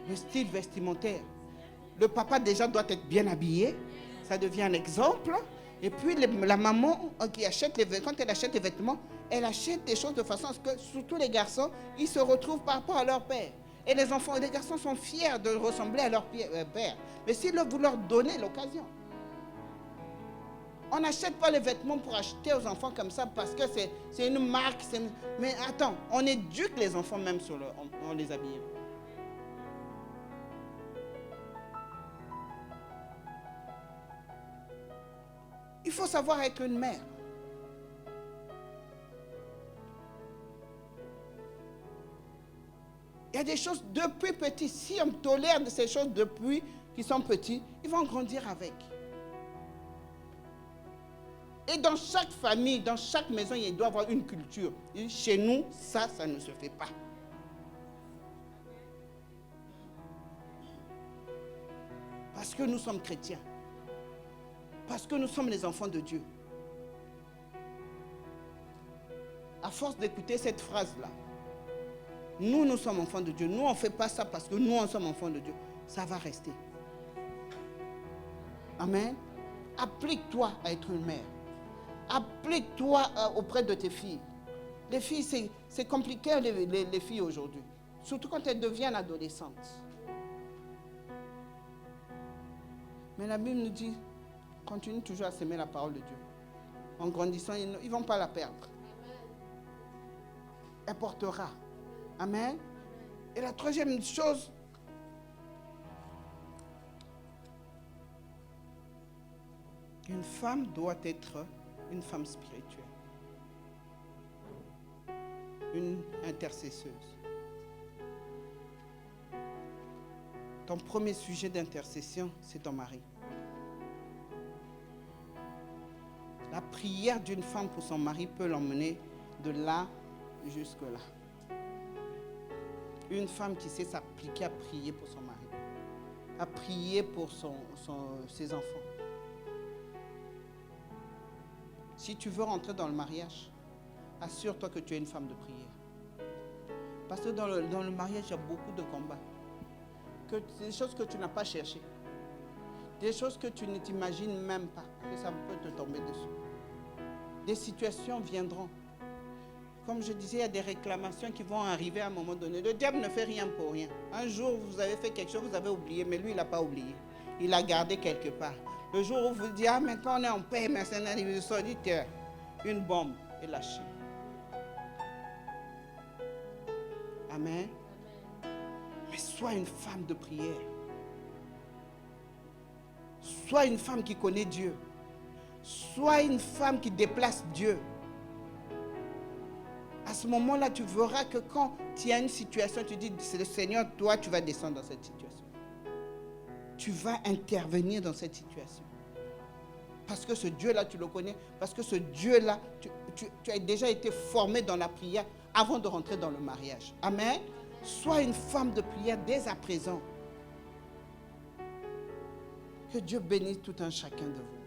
Le style vestimentaire. Le papa, déjà, doit être bien habillé. Ça devient un exemple. Et puis, la maman qui achète quand elle achète les vêtements, elle achète des choses de façon à ce que, surtout les garçons, ils se retrouvent par rapport à leur père. Et les garçons sont fiers de ressembler à leur père. Mais si vous leur donnez l'occasion. On n'achète pas les vêtements pour acheter aux enfants comme ça parce que c'est une marque. Mais attends, on éduque les enfants même en les habillant. Il faut savoir être une mère. Il y a des choses depuis petits. Si on tolère ces choses depuis qu'ils sont petits, ils vont grandir avec. Et dans chaque famille, dans chaque maison, il doit y avoir une culture. Et chez nous, ça ne se fait pas. Parce que nous sommes chrétiens. Parce que nous sommes les enfants de Dieu. À force d'écouter cette phrase-là, nous sommes enfants de Dieu. Nous, on ne fait pas ça parce que nous, on sommes enfants de Dieu. Ça va rester. Amen. Applique-toi à être une mère. Applique-toi auprès de tes filles. Les filles, c'est compliqué, les filles aujourd'hui. Surtout quand elles deviennent adolescentes. Mais la Bible nous dit, continue toujours à s'aimer la parole de Dieu. En grandissant, ils ne vont pas la perdre. Elle portera. Amen. Et la troisième chose, une femme doit être une femme spirituelle. Une intercesseuse. Ton premier sujet d'intercession, c'est ton mari. La prière d'une femme pour son mari peut l'emmener de là jusque-là. Une femme qui sait s'appliquer à prier pour son mari, à prier pour ses enfants. Si tu veux rentrer dans le mariage, assure-toi que tu es une femme de prière. Parce que dans le mariage, il y a beaucoup de combats. Des choses que tu n'as pas cherchées. Des choses que tu ne t'imagines même pas, que ça peut te tomber dessus. Des situations viendront. Comme je disais, il y a des réclamations qui vont arriver à un moment donné. Le diable ne fait rien pour rien. Un jour, vous avez fait quelque chose, vous avez oublié, mais lui, il n'a pas oublié. Il l'a gardé quelque part. Le jour où vous dites, ah, maintenant on est en paix, mais c'est un anniversaire, une bombe est lâchée. Amen. Mais sois une femme de prière. Sois une femme qui connaît Dieu. Sois une femme qui déplace Dieu. À ce moment-là, tu verras que quand tu as une situation, tu dis, c'est le Seigneur, toi, tu vas descendre dans cette situation. Tu vas intervenir dans cette situation. Parce que ce Dieu-là, tu le connais. Parce que ce Dieu-là, tu as déjà été formé dans la prière avant de rentrer dans le mariage. Amen. Sois une femme de prière dès à présent. Que Dieu bénisse tout un chacun de vous.